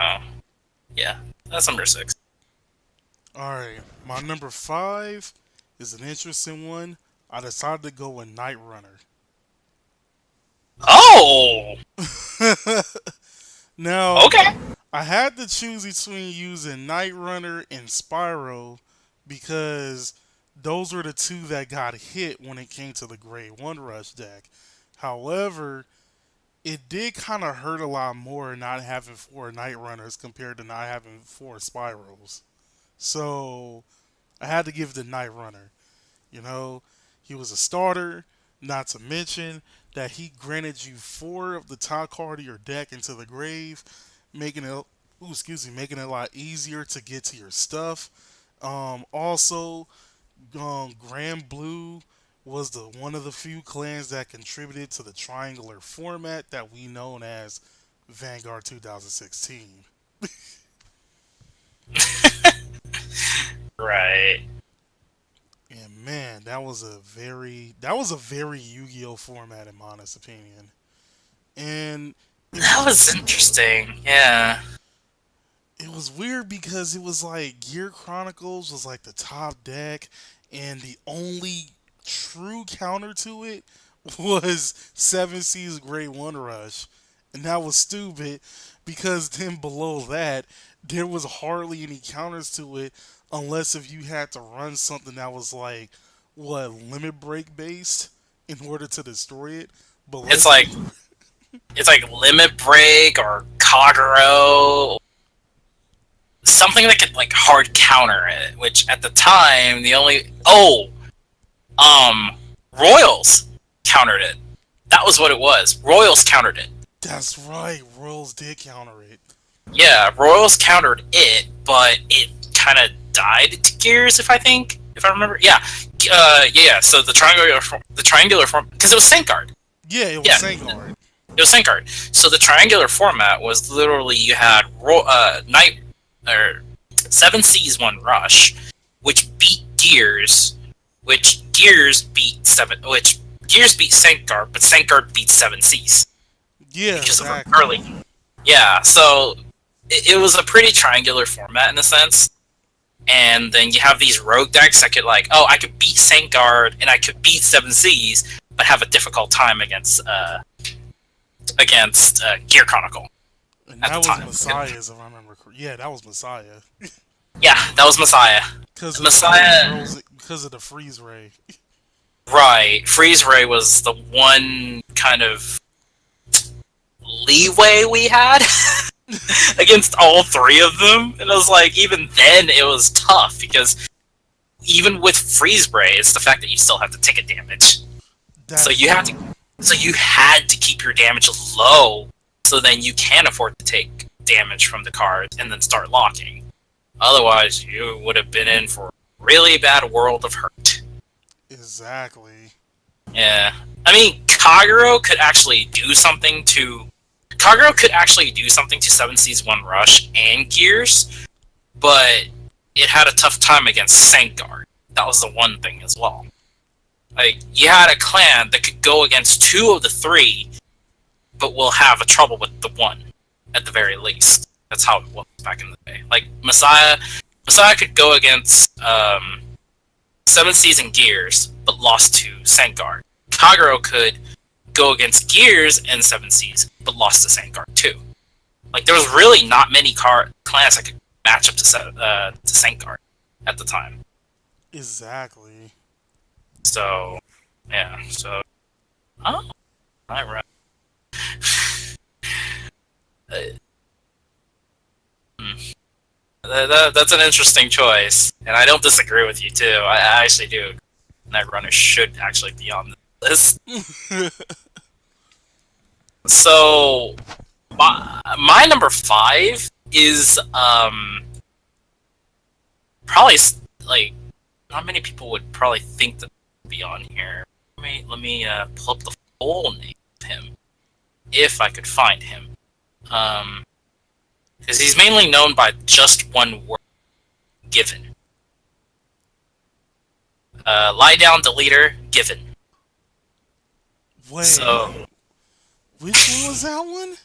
yeah, that's number 6. All right, my number 5 is an interesting one. I decided to go with Night Runner. Oh, Now, okay. I had to choose between using Night Runner and Spyro because those were the two that got hit when it came to the Grade 1 Rush deck. However, it did kind of hurt a lot more not having 4 Night Runners compared to not having 4 Spyros. So, I had to give the Night Runner. You know, he was a starter, not to mention that he granted you 4 of the top card of your deck into the grave, making it making it a lot easier to get to your stuff. Also, Grand Blue was the one of the few clans that contributed to the triangular format that we known as Vanguard 2016. Right. And man, that was a very Yu-Gi-Oh format in my honest opinion. And it That was was interesting. Yeah. it was weird because it was like Gear Chronicles was like the top deck, and the only true counter to it was Seven Seas Grade One Rush, and that was stupid because then below that there was hardly any counters to it unless if you had to run something that was like what limit break based in order to destroy it. But It's let's like Limit Break or Kagero, something that could like hard counter it. Which at the time the only Royals countered it. That was what it was. Royals countered it. that's right, Royals did counter it. Yeah, Royals countered it, but it kind of died to Gears, if I remember. Yeah, yeah. So the triangular form, because it was Sankard. Yeah, it was Yeah, Sangard. it was Sankard. So the triangular format was literally you had Night or Seven Seas One Rush, which beat Gears, which Gears beat Sankard, but Sankard beat Seven Seas Yeah, because of exactly. early. Yeah, so it was a pretty triangular format in a sense. And then you have these rogue decks that could like, oh, I could beat Sankard and I could beat Seven Seas, but have a difficult time against Gear Chronicle And at the that was time. Messiah's, if I remember. Yeah, that was Messiah Yeah, that was Messiah. Messiah, because of the freeze ray. right? Freeze Ray was the one kind of leeway we had against all three of them, and I was like, even then, it was tough because even with Freeze Ray, it's the fact that you still have to take a damage. So That's you have to, so you had to keep your damage low, so then you can afford to take damage from the cards and then start locking. Otherwise, you would have been in for a really bad world of hurt. exactly. Yeah, I mean, Kagero could actually do something to. Kagero could actually do something to Seven Seas One Rush and Gears, but it had a tough time against Sankard. That was the one thing as well. Like, you had a clan that could go against 2 of the 3, but will have a trouble with the 1, at the very least. That's how it was back in the day. Like, Messiah could go against Seven Seas and Gears, but lost to Sankard. Kagero could go against Gears and Seven Seas, but lost to Sankard too. Like, there was really not many clans that could match up to Sankard at the time. Exactly. So, yeah. So, oh, alright. That's an interesting choice, and I don't disagree with you too. I actually do. Netrunner should actually be on this list. So, my number 5 is probably like not many people would probably think that would be on here. Let me pull up the full name of him if I could find him. Because he's mainly known by just one word, given. Lie down, deleter, given. Wait, So which one was that one?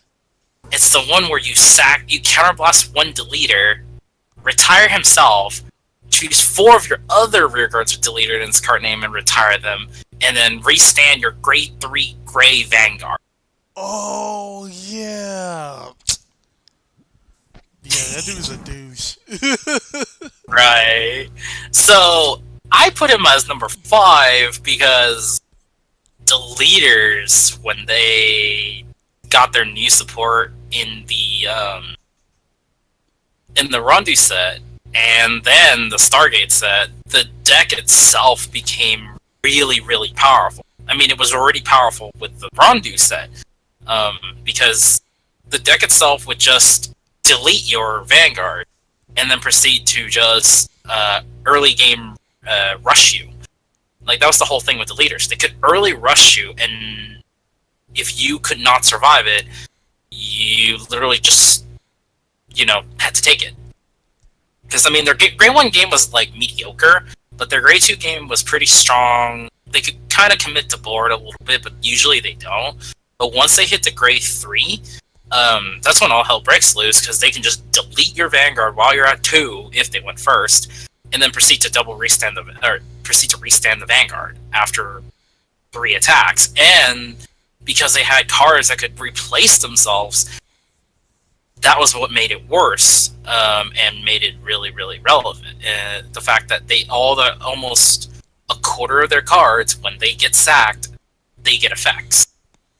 it's the one where you counterblast one deleter, retire himself, choose 4 of your other rearguards with deleter in his card name and retire them, and then restand your grade 3 gray Vanguard. Oh yeah, yeah, that dude's a douche. Right. So I put him as number 5 because deleters, when they got their new support in the Rondu set and then the Stargate set, the deck itself became really, really powerful. I mean, it was already powerful with the Rondu set, because the deck itself would just delete your Vanguard and then proceed to just early game rush you. Like, that was the whole thing with the leaders. They could early rush you, and if you could not survive it, you literally just, had to take it. Because, I mean, their Grade 1 game was, like, mediocre, but their Grade 2 game was pretty strong. They could kind of commit to board a little bit, but usually they don't. But once they hit the Grade 3, that's when all hell breaks loose, because they can just delete your Vanguard while you're at 2, if they went first, and then proceed to restand the Vanguard after 3 attacks. And because they had cards that could replace themselves, that was what made it worse, and made it really, really relevant. The fact that almost a quarter of their cards, when they get sacked, they get effects.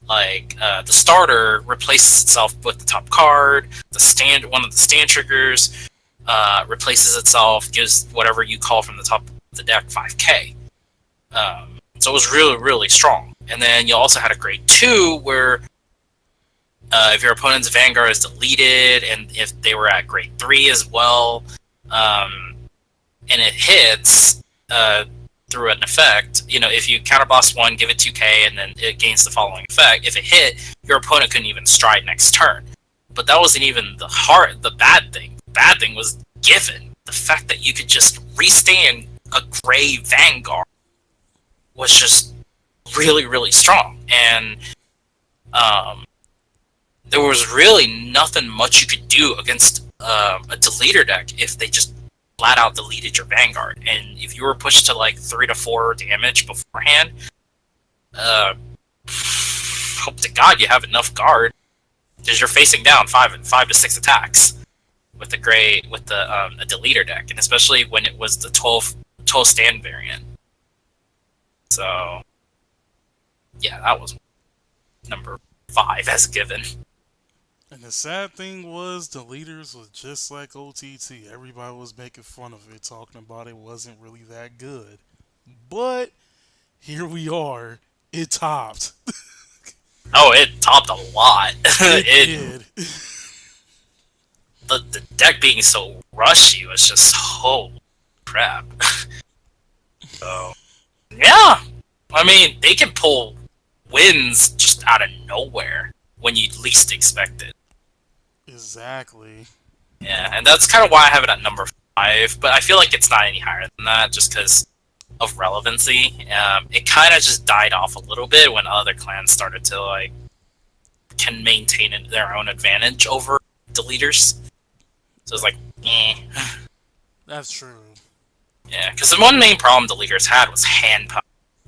Like, the starter replaces itself with the top card. One of the stand triggers replaces itself, gives whatever you call from the top of the deck 5k. So it was really, really strong. And then you also had a grade 2 where if your opponent's Vanguard is deleted, and if they were at grade 3 as well, and it hits through an effect, if you counterblast 1, give it 2k, and then it gains the following effect. If it hit, your opponent couldn't even stride next turn. But that wasn't even the bad thing. The bad thing was given. The fact that you could just restand a gray Vanguard was just really, really strong. And there was really nothing much you could do against a deleter deck if they just flat out deleted your Vanguard. And if you were pushed to like 3 to 4 damage beforehand, hope to God you have enough guard, because you're facing down 5 to 6 attacks with a deleter deck, and especially when it was the 12 stand variant. So yeah, that was number 5 as a given. And the sad thing was, the leaders was just like OTT. Everybody was making fun of it, talking about it wasn't really that good. But here we are. It topped. Oh, it topped a lot. It did. The deck being so rushy was just, oh crap. So yeah, I mean, they can pull wins just out of nowhere when you least expect it. Exactly. Yeah, and that's kind of why I have it at number 5, but I feel like it's not any higher than that just because of relevancy. It kind of just died off a little bit when other clans started to can maintain their own advantage over deleters. So it's like, eh. That's true. Yeah, because the one main problem deleters had was hand power.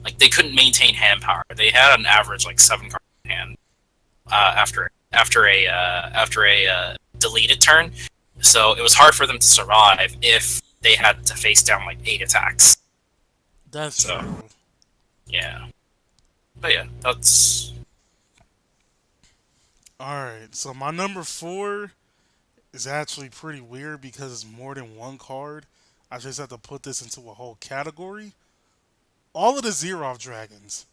Like, they couldn't maintain hand power. They had an average 7 cards in hand after a deleted turn. So it was hard for them to survive if they had to face down 8 attacks. That's true. Yeah. But yeah, that's... Alright, so my number 4 is actually pretty weird because it's more than one card. I just have to put this into a whole category. All of the Xeroth dragons.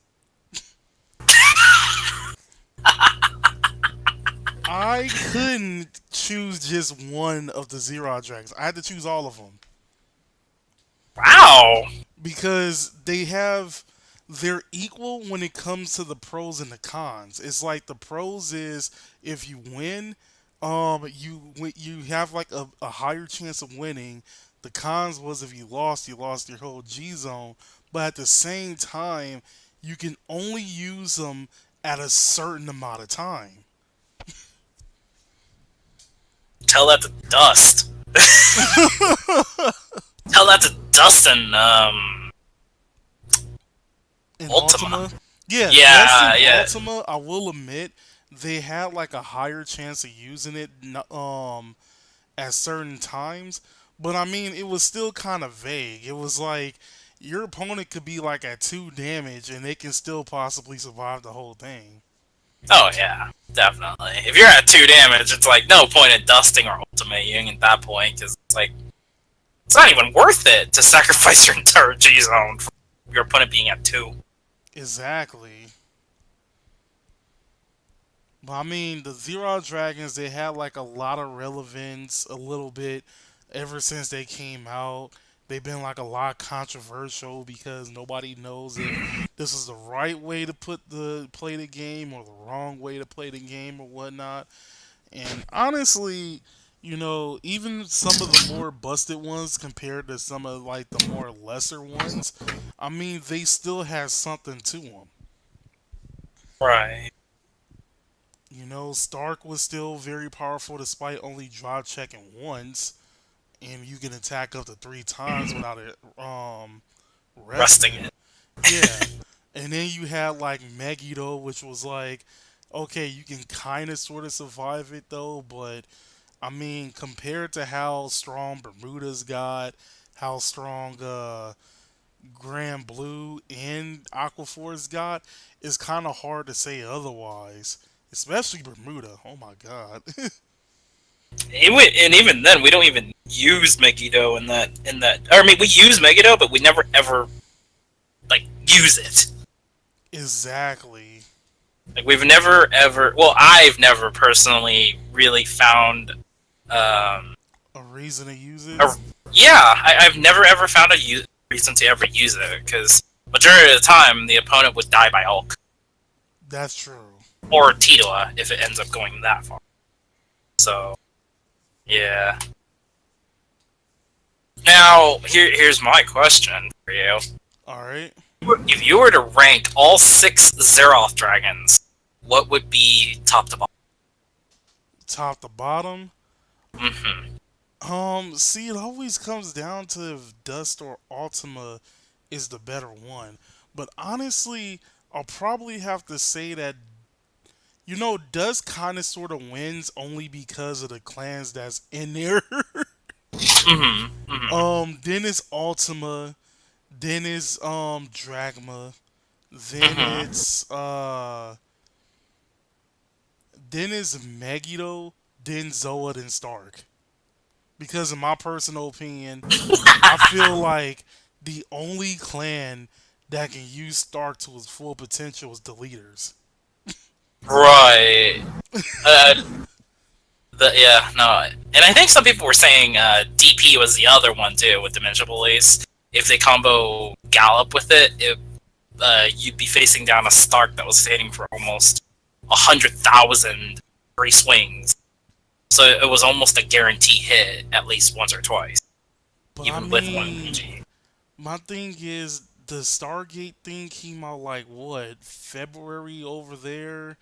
I couldn't choose just one of the Xeroth dragons. I had to choose all of them. Wow. because they're equal when it comes to the pros and the cons. It's like the pros is if you win, you have like a higher chance of winning. The cons was if you lost your whole G zone. But at the same time, you can only use them at a certain amount of time. Tell that to Dust. Tell that to Dustin. In Ultima. Ultima, yeah, Dust Yeah, and yeah. Ultima, I will admit they had like a higher chance of using it at certain times, but I mean it was still kind of vague. It was like your opponent could be like at 2 damage and they can still possibly survive the whole thing. Oh yeah, definitely. If you're at 2 damage, it's like no point in dusting or ultimating at that point because it's like it's not even worth it to sacrifice your entire G zone for your opponent being at 2. Exactly. But I mean, the Zero Dragons, they had like a lot of relevance a little bit ever since they came out. They've been like a lot controversial because nobody knows if this is the right way to play the game or the wrong way to play the game or whatnot. And honestly, even some of the more busted ones compared to some of like the more lesser ones, I mean, they still have something to them. Right. Stark was still very powerful despite only drop checking once, and you can attack up to 3 times without it Rusting resting. it. Yeah, and then you had like Megiddo, which was like, okay, you can kind of sort of survive it though, but I mean, compared to how strong Bermuda's got, how strong Grand Blue and Aquaforce got, it's kind of hard to say otherwise. Especially Bermuda. Oh my god. And even then, we don't even use Megiddo in that. I mean, we use Megiddo, but we never ever like use it. Exactly. Like we've never ever. Well, I've never personally really found. Um, A reason to use it? a, yeah, I've never ever found reason to ever use it because majority of the time the opponent would die by Hulk That's true. or Titoa if it ends up going that far. So yeah. Now here's my question for you. Alright. If you were to rank all 6 Zeroth dragons, what would be top to bottom? Top to bottom. Hmm. See, it always comes down to if Dust or Ultima is the better one. But honestly, I'll probably have to say that Dust kind of sort of wins only because of the clans that's in there. Hmm. Hmm. Then it's Ultima, then it's Dragma, then Hmm. it's Megiddo, then Zoa, then Stark. Because in my personal opinion, I feel like the only clan that can use Stark to his full potential is the leaders. Right. Uh, yeah, no. And I think some people were saying DP was the other one too with Dimension Police. If they combo Gallop with you'd be facing down a Stark that was hitting for almost 100,000 free swings. So it was almost a guarantee hit at least once or twice, But I even with one mean, PG. my thing is the Stargate thing came out like what, February over there?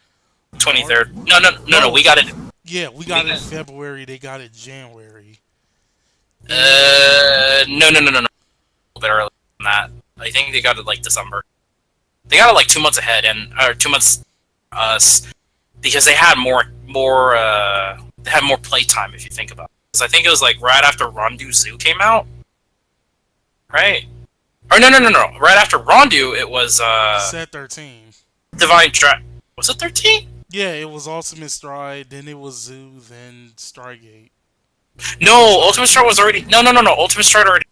March? 23rd. No, no, no, no. No, We got it. yeah, we We got it in got, February. They got it January. And no, no, no, no, no. A little bit earlier than that. I think they got it like December. They got it like 2 months ahead, and or 2 months us because they had more playtime if you think about it. Because I think it was like right after Rondu Zoo came out, right? Or no, no, no, no. Right after Rondu, it was set 13. Divine Dra. Was it 13? Yeah, it was Ultimate Stride, then it was Zoo, then Stargate. No, Or Ultimate Stride Stargate. was already. No, no, no, no. Ultimate Stride already.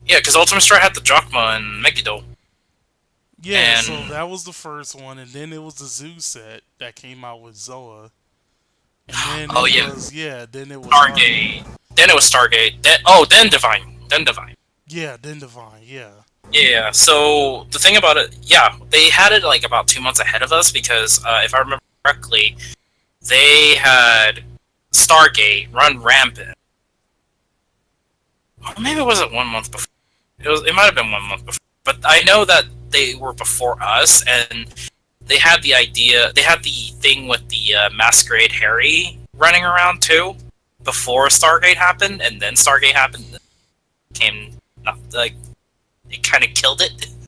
Yeah, because Ultimate Stride had the Drachma and Megiddo, Yeah, so and that was the first one, and then it was the Zoo set that came out with Zoa. And then oh it yeah, was, yeah, then it was Stargate. Stargate. Then it was Stargate. Then Divine. Dendivine. Yeah, then Divine. Yeah. Yeah, so the thing about it, yeah, they had it like about 2 months ahead of us because if I remember correctly, they had Stargate run rampant. Or maybe it wasn't 1 month before. It might have been 1 month before. But I know that they were before us, and they had the idea. They had the thing with the Masquerade Harry running around too, before Stargate happened, and then Stargate happened. It came not like it kind of killed it. And I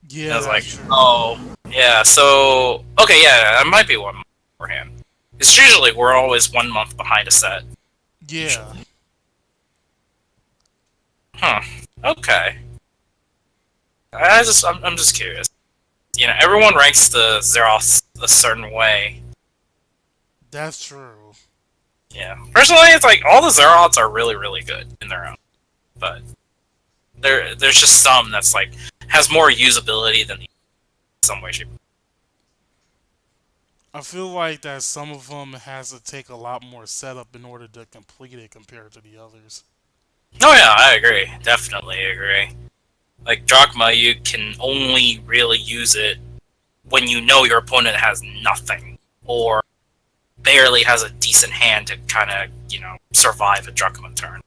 Yeah, was like, that's true. oh yeah. So okay, yeah, I might be 1 month beforehand. It's usually we're always 1 month behind a set. Yeah. Usually, huh? Okay. I'm just curious. You know, everyone ranks the Zeroth a certain way. That's true. Yeah. Personally, it's like all the Zeroths are really, really good in their own, but there's just some that's like has more usability than the some way shape. I feel like that some of them has to take a lot more setup in order to complete it compared to the others. Oh yeah, I agree. Definitely agree. Like Drachma, you can only really use it when you know your opponent has nothing or barely has a decent hand to kind of survive a Drachma turn.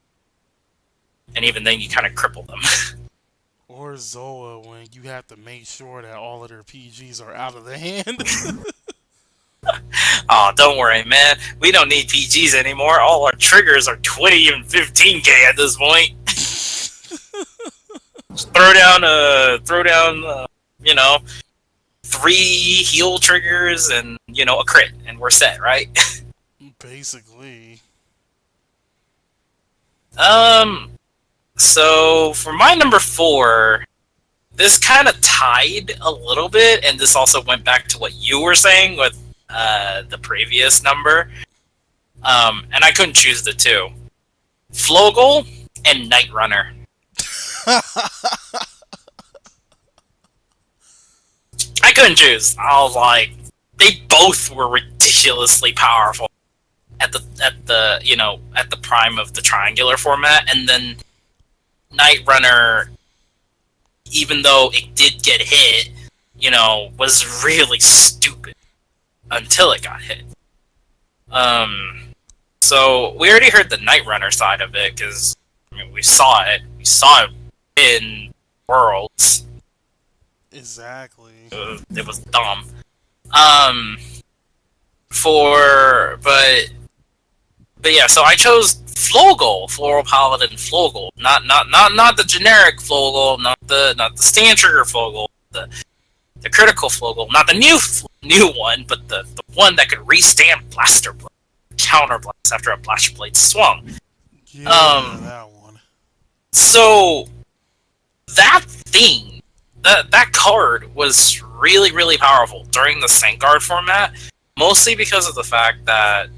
And even then, you kind of cripple them. Or Zoa when you have to make sure that all of their PGs are out of the hand. Oh, don't worry, man. We don't need PGs anymore. All our triggers are 20 and 15k at this point. Just throw down, you know, 3 heal triggers and a crit, and we're set, right? Basically. um. So for my number 4, this kind of tied a little bit, and this also went back to what you were saying with the previous number. And I couldn't choose the two: Flogel and Night Runner. I couldn't choose. I was like, they both were ridiculously powerful at the prime of the triangular format, and then Night Runner, even though it did get hit, was really stupid until it got hit. So we already heard the Night Runner side of it because we saw it. We saw it in Worlds. Exactly. It was dumb. Um, for but yeah, so I chose Flogel, Floral Paladin Flogel, not the generic Flogel, not the stand trigger Flogel, the critical Flogel, not the new one, but the one that could restand Blaster Blade, counter blast after a Blaster Blade swung. Yeah, Um, that one. so that thing, that card was really, really powerful during the Sank Guard format, mostly because of the fact that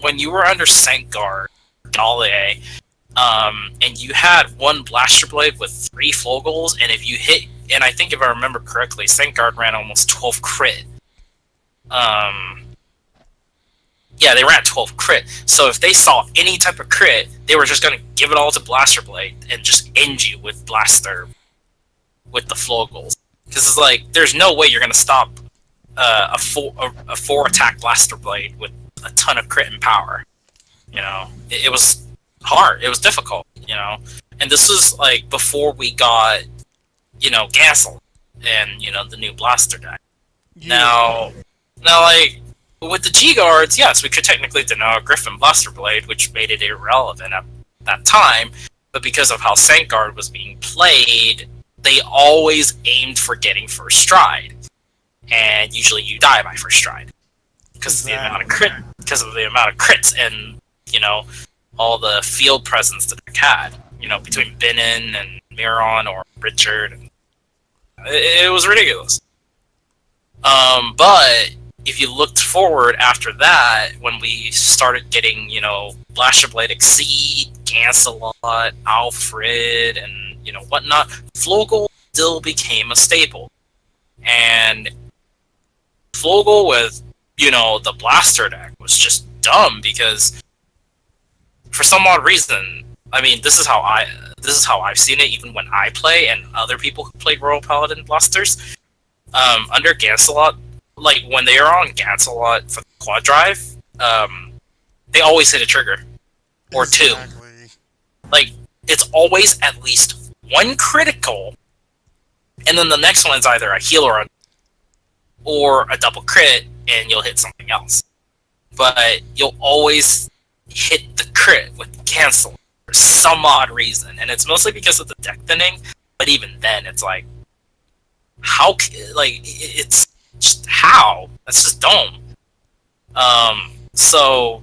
when you were under Sank Guard, Dahlia, and you had one Blaster Blade with 3 Flogels, and if you hit, and I think if I remember correctly, Sank Guard ran almost 12 crit. Yeah, they ran 12 crit. So if they saw any type of crit, they were just going to give it all to Blaster Blade and just end you with Blaster, with the Flogels. Because it's like, there's no way you're going to stop a 4 attack Blaster Blade with a ton of crit and power. It was hard. It was difficult, And this was like before we got, Gansel and, the new Blaster deck. Yeah. Now, like, with the G Guards, yes, we could technically deny a Griffin Blaster Blade, which made it irrelevant at that time, but because of how Sank Guard was being played, they always aimed for getting first stride. And usually you die by first stride. Because of the amount of crits and, all the field presence that they had, between Benin and Miron or Richard. It was ridiculous. But if you looked forward after that, when we started getting, Blaster Blade Exceed, Gancelot, Alfred, and, whatnot, Flogel still became a staple. And Flogel with, the Blaster deck was just dumb because for some odd reason, I mean, this is how this is how I've seen it, even when I play and other people who play Royal Paladin blasters. Under Gancelot, like when they are on Gancelot for the quad drive, they always hit a trigger or two. Exactly. Like it's always at least one critical, and then the next one is either a heal or a double crit, and you'll hit something else. But you'll always hit the crit with cancel for some odd reason, and it's mostly because of the deck thinning. But even then, it's like, how? Like, it's just how? That's just dumb. So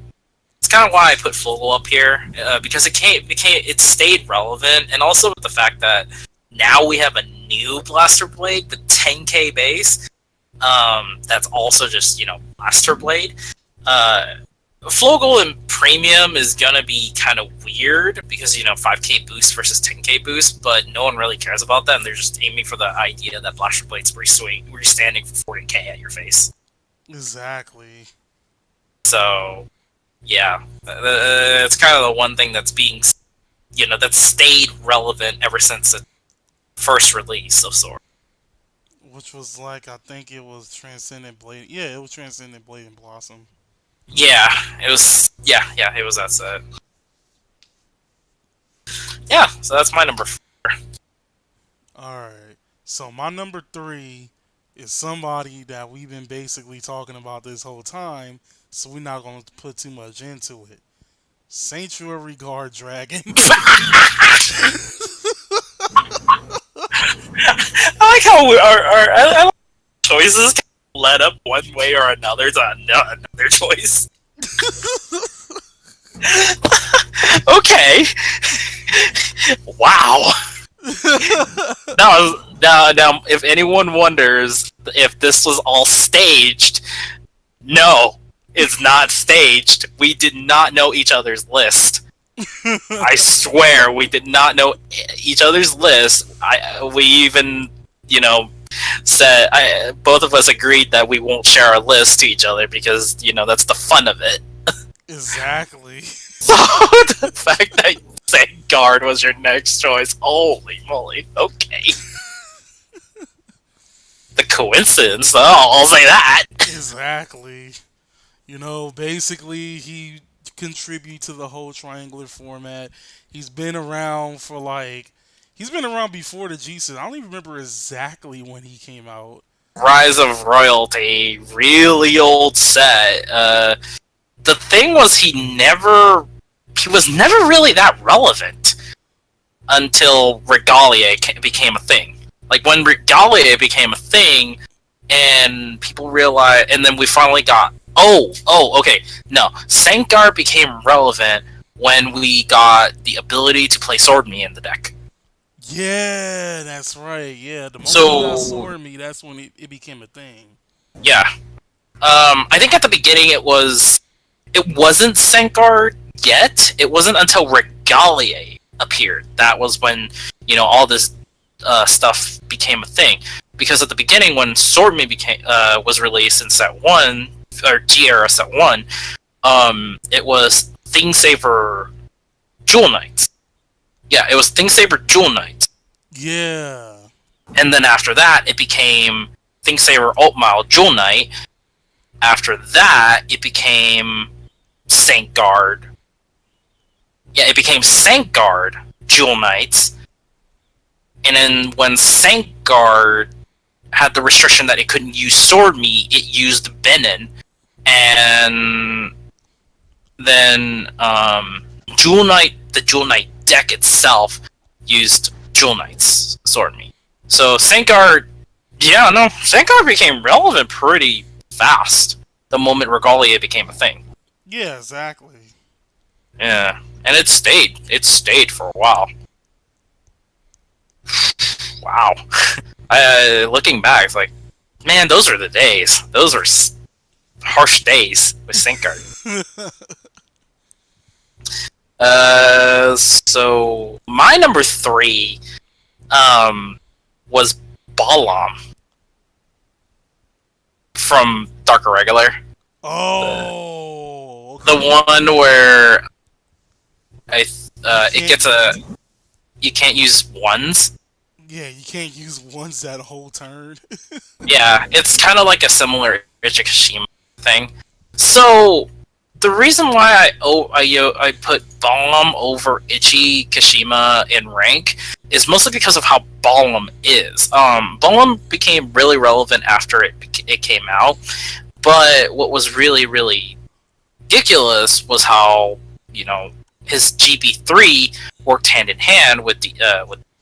it's kind of why I put Fogel up here because it stayed relevant, and also with the fact that now we have a new Blaster Blade with 10k base. That's also just Blaster Blade. Flogel in Premium is gonna be kind of weird because 5k boost versus 10k boost, but no one really cares about that, and they're just aiming for the idea that Blaster Blade's standing for 40k at your face. Exactly. So, yeah, it's kind of the one thing that's being, that's stayed relevant ever since the first release of Sword. Which was like, I think it was Transcendent Blade. Yeah, it was Transcendent Blade and Blossom. Yeah, it was. Yeah, it was that set. Yeah, so that's my number 4. Alright. So my number 3 is somebody that we've been basically talking about this whole time, so we're not going to put too much into it. Sanctuary Guard Dragon. I like how I like choices led up one way or another to another choice. Okay. Wow. Now, if anyone wonders if this was all staged, no, it's not staged. We did not know each other's list. I swear, we did not know each other's list. We even, said both of us agreed that we won't share our list to each other because that's the fun of it. Exactly. So the fact that Guard was your next choice, holy moly! Okay, the coincidence, though, I'll say that. Exactly. Basically, he contribute to the whole triangular format. He's been around for he's been around before the G set. I don't even remember exactly when he came out. Rise of Royalty, really old set. The thing was, he was never really that relevant until Regalia became a thing. Like when Regalia became a thing, and people realized, and then we finally got okay. No, Sankar became relevant when we got the ability to play Sword Me in the deck. Yeah, that's right. Yeah, the moment So, you got Sword Me, that's when it became a thing. Yeah. I think at the beginning it wasn't Sankar yet. It wasn't until Regalia appeared. That was when, all this stuff became a thing. Because at the beginning, when Sword Me was released in set 1, or G-Era set 1, it was Thingsaver Jewel Knights. Yeah, it was Thingsaver Jewel Knights. Yeah. And then after that, it became Thingsaver Altmile Jewel Knight. After that, it became Saint Guard. Yeah, it became Saint Guard Jewel Knights. And then when Saint Guard had the restriction that it couldn't use Sword Me, it used Benin. And then the Jewel Knight deck itself used Jewel Knight's Sword Me. So Sankar became relevant pretty fast the moment Regalia became a thing. Yeah, exactly. Yeah, and it stayed for a while. Wow. Looking back, it's like, man, those are the days. Those were harsh days with Sankar. So my number 3 was Balam from Dark Irregular. Oh, The okay. one where it gets a you can't use ones. Yeah, you can't use ones that whole turn. Yeah, it's kind of like a similar Ichikashima thing. So the reason why I put Bomb over Ichi Kashima in rank is mostly because of how Bomb is. Bomb became really relevant after it came out, but what was really ridiculous was how his GB3 worked hand in hand with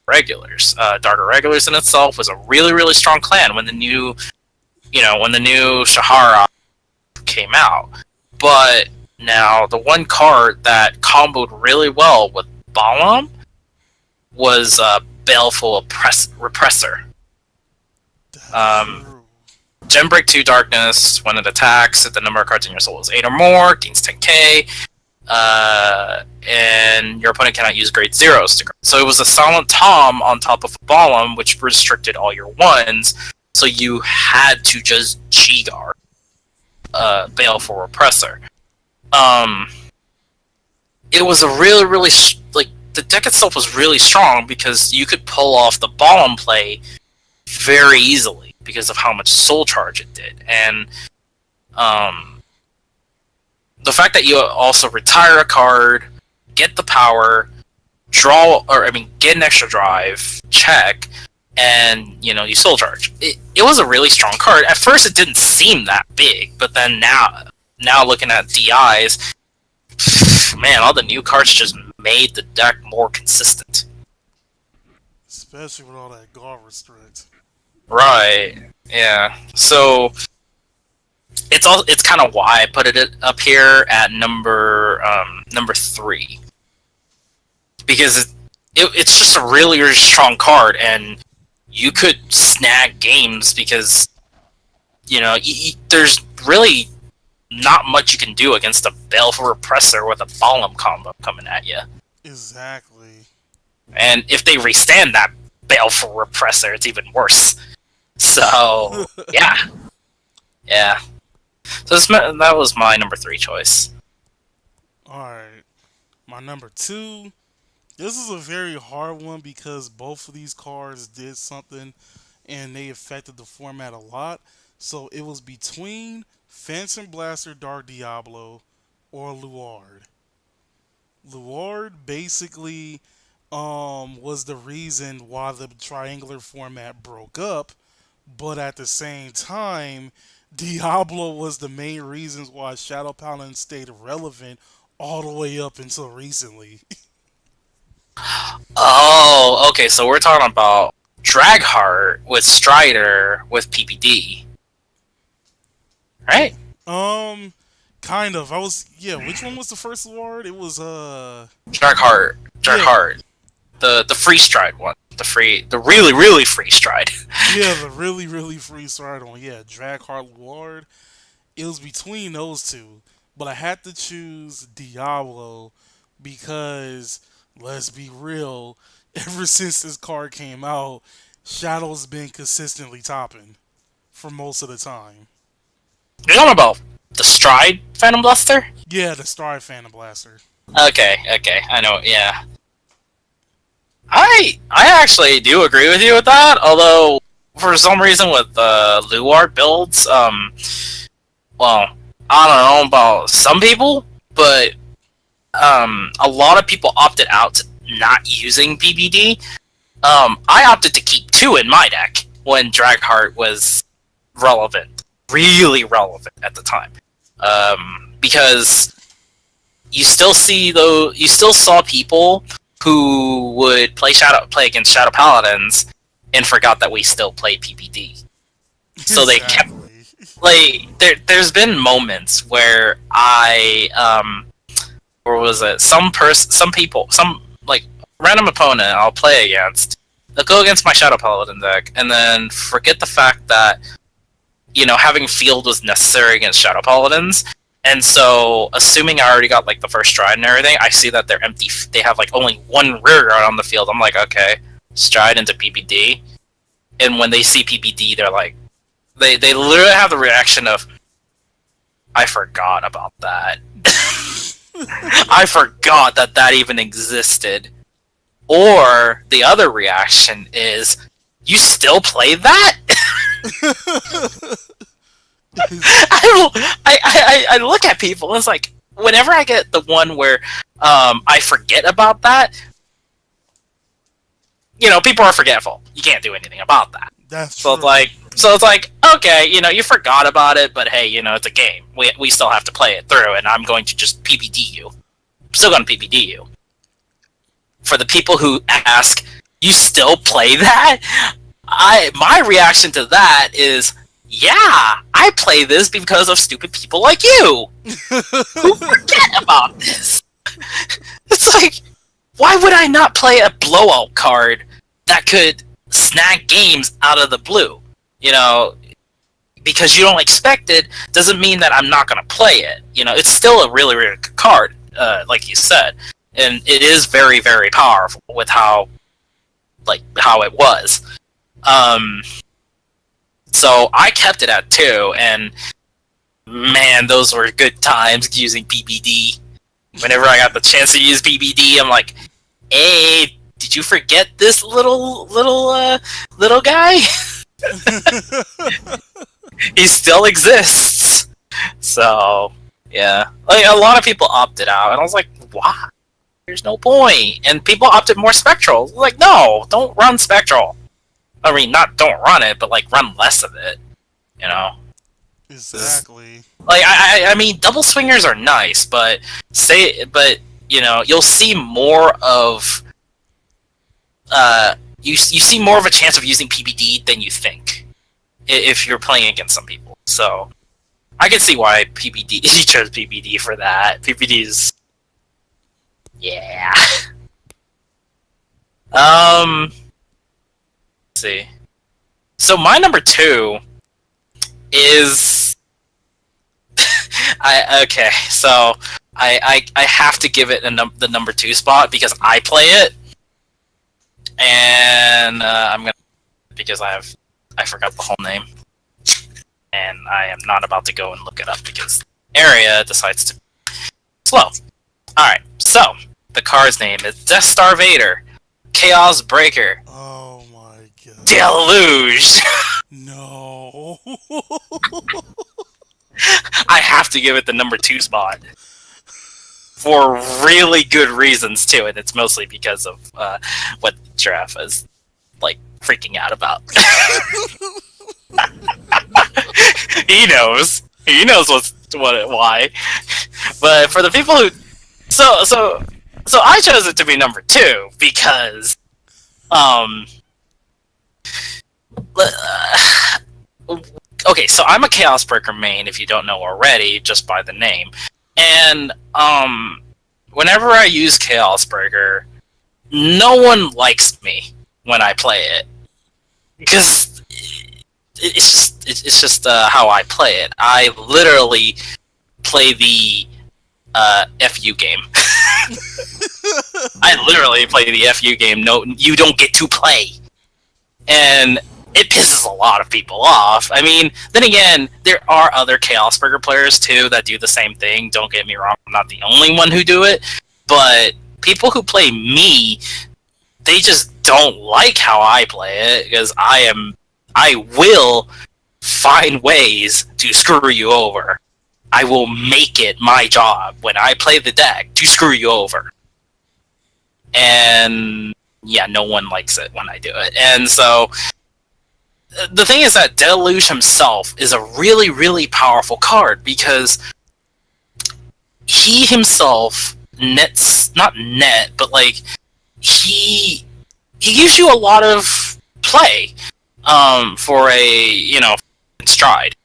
regulars. Dark Regulars in itself was a really strong clan when the new Shahara came out. But now the one card that comboed really well with Balam was Baleful Repressor. That's Um, true. Gem Break 2 Darkness, when it attacks, if the number of cards in your soul is 8 or more, gains 10k, and your opponent cannot use grade zeros to. So it was a Silent Tom on top of a Balam, which restricted all your ones, so you had to just G-Guard Baleful Repressor. Um, it was a really like the deck itself was really strong because you could pull off the Balam play very easily because of how much soul charge it did, and the fact that you also retire a card, get the power, get an extra drive, check, and you soul charge. It was a really strong card. At first, it didn't seem that big, but then now looking at DIs, man, all the new cards just made the deck more consistent. Especially with all that guard restrict. Right. Yeah. So it's kind of why I put it up here at number 3, because it's just a really strong card, and you could snag games because there's really not much you can do against a Baleful Repressor with a Balam combo coming at you. Exactly. And if they restand that Baleful Repressor, it's even worse. So yeah, yeah. So that was my number 3 choice. Alright. My number 2. This is a very hard one because both of these cards did something and they affected the format a lot. So it was between Phantom Blaster Dark Diablo or Luard. Luard basically was the reason why the triangular format broke up, but at the same time, Diablo was the main reasons why Shadow Paladin stayed relevant all the way up until recently. Oh, okay. So we're talking about Dragheart with Strider with PPD, right? um, kind of. Which one was the first Luard? It was Dragheart, yeah, Dragheart, the free stride one, the really free stride. yeah, the really free start on. Yeah, Dragheart Luard. It was between those two, but I had to choose Diablo because let's be real, ever since this card came out, Shadow's been consistently topping for most of the time. You're talking about the stride Phantom Blaster? Yeah, the Star Phantom Blaster. Okay, I know. Yeah, I actually do agree with you with that. Although for some reason with Luard builds, well, I don't know about some people, but a lot of people opted out to not using BBD. I opted to keep 2 in my deck when Dragheart was relevant, really relevant at the time, because you still saw people who would play against Shadow Paladins and forgot that we still played PPD. So they kept Exactly. there's been moments where where was it? Some people, some like random opponent I'll play against, they'll go against my Shadow Paladin deck and then forget the fact that having field was necessary against Shadow Paladins. And so, assuming I already got like the first stride and everything, I see that they're empty. They have like only 1 rear guard on the field. I'm like, okay, stride into PPD. And when they see PPD, they're like, they literally have the reaction of, I forgot about that. I forgot that even existed. Or the other reaction is, you still play that? I look at people and it's like, whenever I get the one where I forget about that, people are forgetful. You can't do anything about that. That's So true. it's like, okay, you forgot about it, but hey, it's a game. We still have to play it through, and I'm going to just PPD you. I'm still going to PPD you. For the people who ask, you still play that? My reaction to that is, yeah, I play this because of stupid people like you who forget about this. It's like, why would I not play a blowout card that could snag games out of the blue? Because you don't expect it doesn't mean that I'm not going to play it. It's still a really, really good card, like you said, and it is very, very powerful with how it was. So I kept it at 2, and man, those were good times using PBD. Whenever I got the chance to use PBD, I'm like, hey, did you forget this little guy? He still exists. So yeah, a lot of people opted out, and I was like, why? There's no point. And people opted more Spectral. Like, no, don't run Spectral. I mean, not don't run it, but run less of it. Exactly. I mean, double swingers are nice, but you'll see more of you see more of a chance of using PBD than you think if you're playing against some people. So I can see why PBD he chose PBD for that. PBD is yeah. Let's see. So my number 2 is okay. So I have to give it the number 2 spot because I play it, and I'm gonna because I forgot the whole name, and I am not about to go and look it up because Area decides to be slow. All right, so the card's name is Death Star Vader, Chaos Breaker, Oh my god. Deluge. No. I have to give it the number 2 spot for really good reasons too, and it's mostly because of what Giraffe is freaking out about. He knows. He knows why. But for the people who, so I chose it to be number 2 because, okay, so I'm a Chaos Breaker main, if you don't know already, just by the name. And, whenever I use Chaos Breaker, no one likes me when I play it. Because it's just how I play it. I literally play the FU game. I literally play the FU game. No, you don't get to play. And it pisses a lot of people off. I mean, then again, there are other Chaos Burger players too that do the same thing. Don't get me wrong, I'm not the only one who do it. But people who play me, they just don't like how I play it because I will find ways to screw you over. I will make it my job when I play the deck to screw you over. And yeah, no one likes it when I do it. And so the thing is that Deluge himself is a really, really powerful card because he himself but he gives you a lot of play for a stride.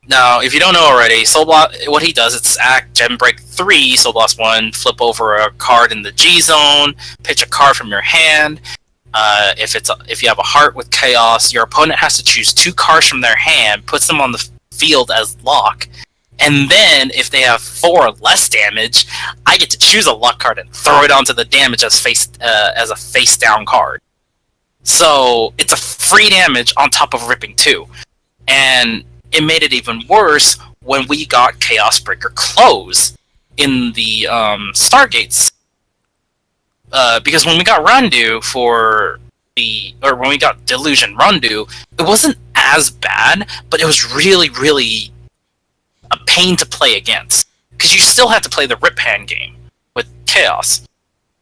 Now, if you don't know already, Soul Blast, what he does, it's act Gem Break 3, Soul Blast 1, flip over a card in the G zone, pitch a card from your hand. If you have a heart with Chaos, your opponent has to choose 2 cards from their hand, puts them on the field as lock, and then if they have 4 or less damage, I get to choose a luck card and throw it onto the damage as a face down card. So it's a free damage on top of ripping 2, and it made it even worse when we got Chaos Breaker Close in the Stargates. because when we got Randu or when we got Delusion Randu, it wasn't as bad, but it was really, really a pain to play against because you still had to play the Rip Hand game with Chaos,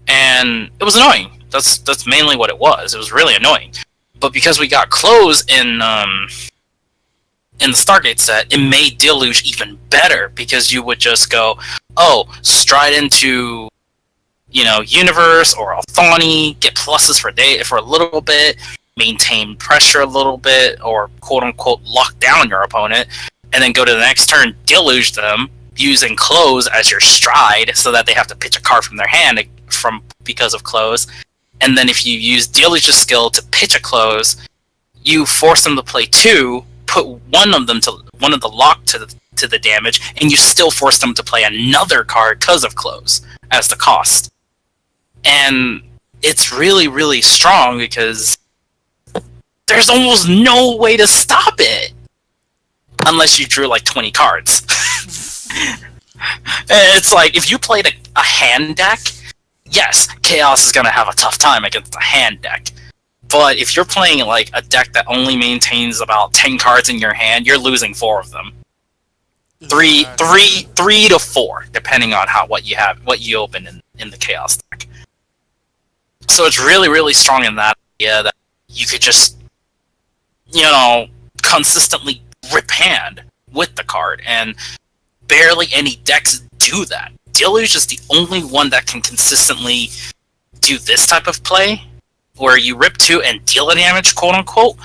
and it was annoying. That's mainly what it was. It was really annoying. But because we got Close in the Stargate set, it made Deluge even better because you would just go, oh, stride into, Universe or Althani, get pluses for a little bit, maintain pressure a little bit, or quote unquote lock down your opponent, and then go to the next turn, deluge them using Close as your stride, so that they have to pitch a card from their hand because of Close. And then if you use Deluge's skill to pitch a Close, you force them to play 2, put one of the lock to the damage, and you still force them to play another card because of Close as the cost. And it's really, really strong because there's almost no way to stop it unless you drew like 20 cards. It's like if you played a hand deck, yes, Chaos is going to have a tough time against a hand deck. But if you're playing like a deck that only maintains about 10 cards in your hand, you're losing 4 of them. Three to 4, depending on what you open in the Chaos deck. So it's really, really strong in that idea that you could just, consistently rip hand with the card, and barely any decks do that. Deluge is the only one that can consistently do this type of play, where you rip 2 and deal a damage, quote unquote.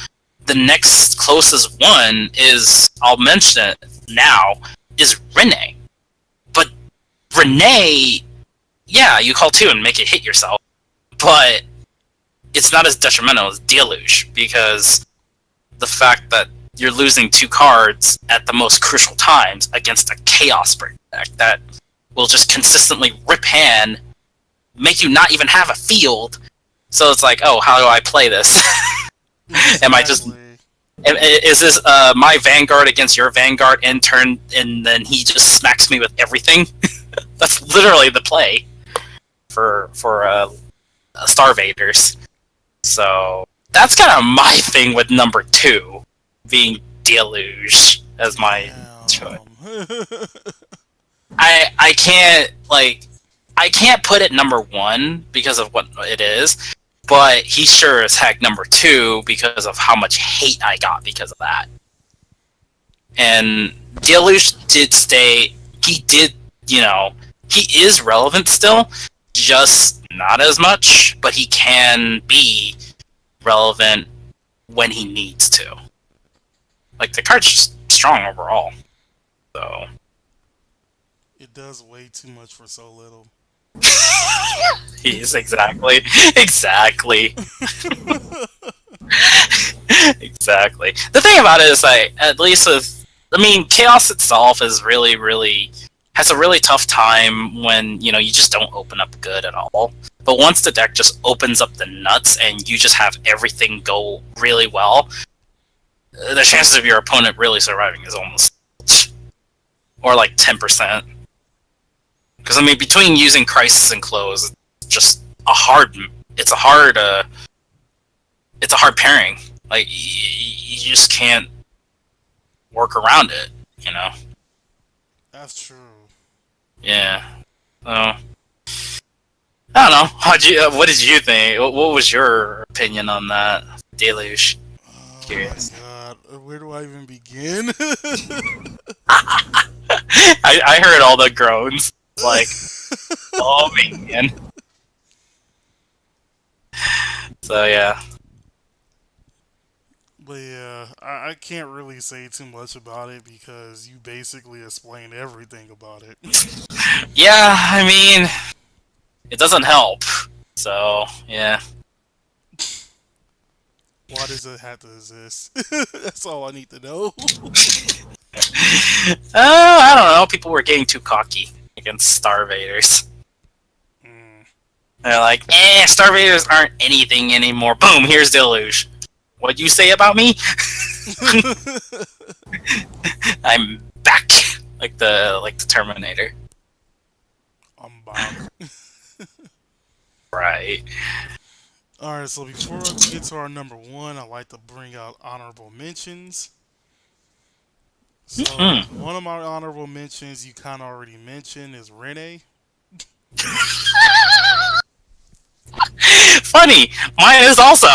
The next closest one is, I'll mention it now, is Renee. But Renee, yeah, you call 2 and make it hit yourself, but it's not as detrimental as Deluge, because the fact that you're losing 2 cards at the most crucial times against a Chaos Break deck that will just consistently rip hand, make you not even have a field. So it's like, oh, how do I play this? Exactly. Am I just... Is this my Vanguard against your Vanguard in turn, and then he just smacks me with everything? That's literally the play for Starvaders. So that's kind of my thing with number 2, being Deluge as my choice. I can't put it number 1 because of what it is, but he sure as heck number 2 because of how much hate I got because of that. And Deluge did stay. He did, he is relevant still, just not as much, but he can be relevant when he needs to. Like, the card's just strong overall. So. It does way too much for so little. He's exactly. Exactly. The thing about it is, like, at least Chaos itself is really, really has a really tough time when you just don't open up good at all. But once the deck just opens up the nuts and you just have everything go really well, the chances of your opponent really surviving is almost or like 10%. Because between using Crisis and Close, it's a hard pairing. Like you just can't work around it, That's true. Yeah. So I don't know. What did you think? What was your opinion on that, Deluge? Oh Curious. my god, where do I even begin? I heard all the groans. Like, oh man. So yeah. But yeah, I can't really say too much about it because you basically explained everything about it. Yeah, it doesn't help. So yeah. Why does it have to exist? That's all I need to know. I don't know. People were getting too cocky against Starvaders. They're like, Starvaders aren't anything anymore. Boom, here's Deluge. What'd you say about me? I'm back, like the Terminator. I'm back. Right. All right, so before we get to our number one, I like to bring out honorable mentions. So Hmm. one of my honorable mentions you kind of already mentioned is Rene. Funny, mine is also.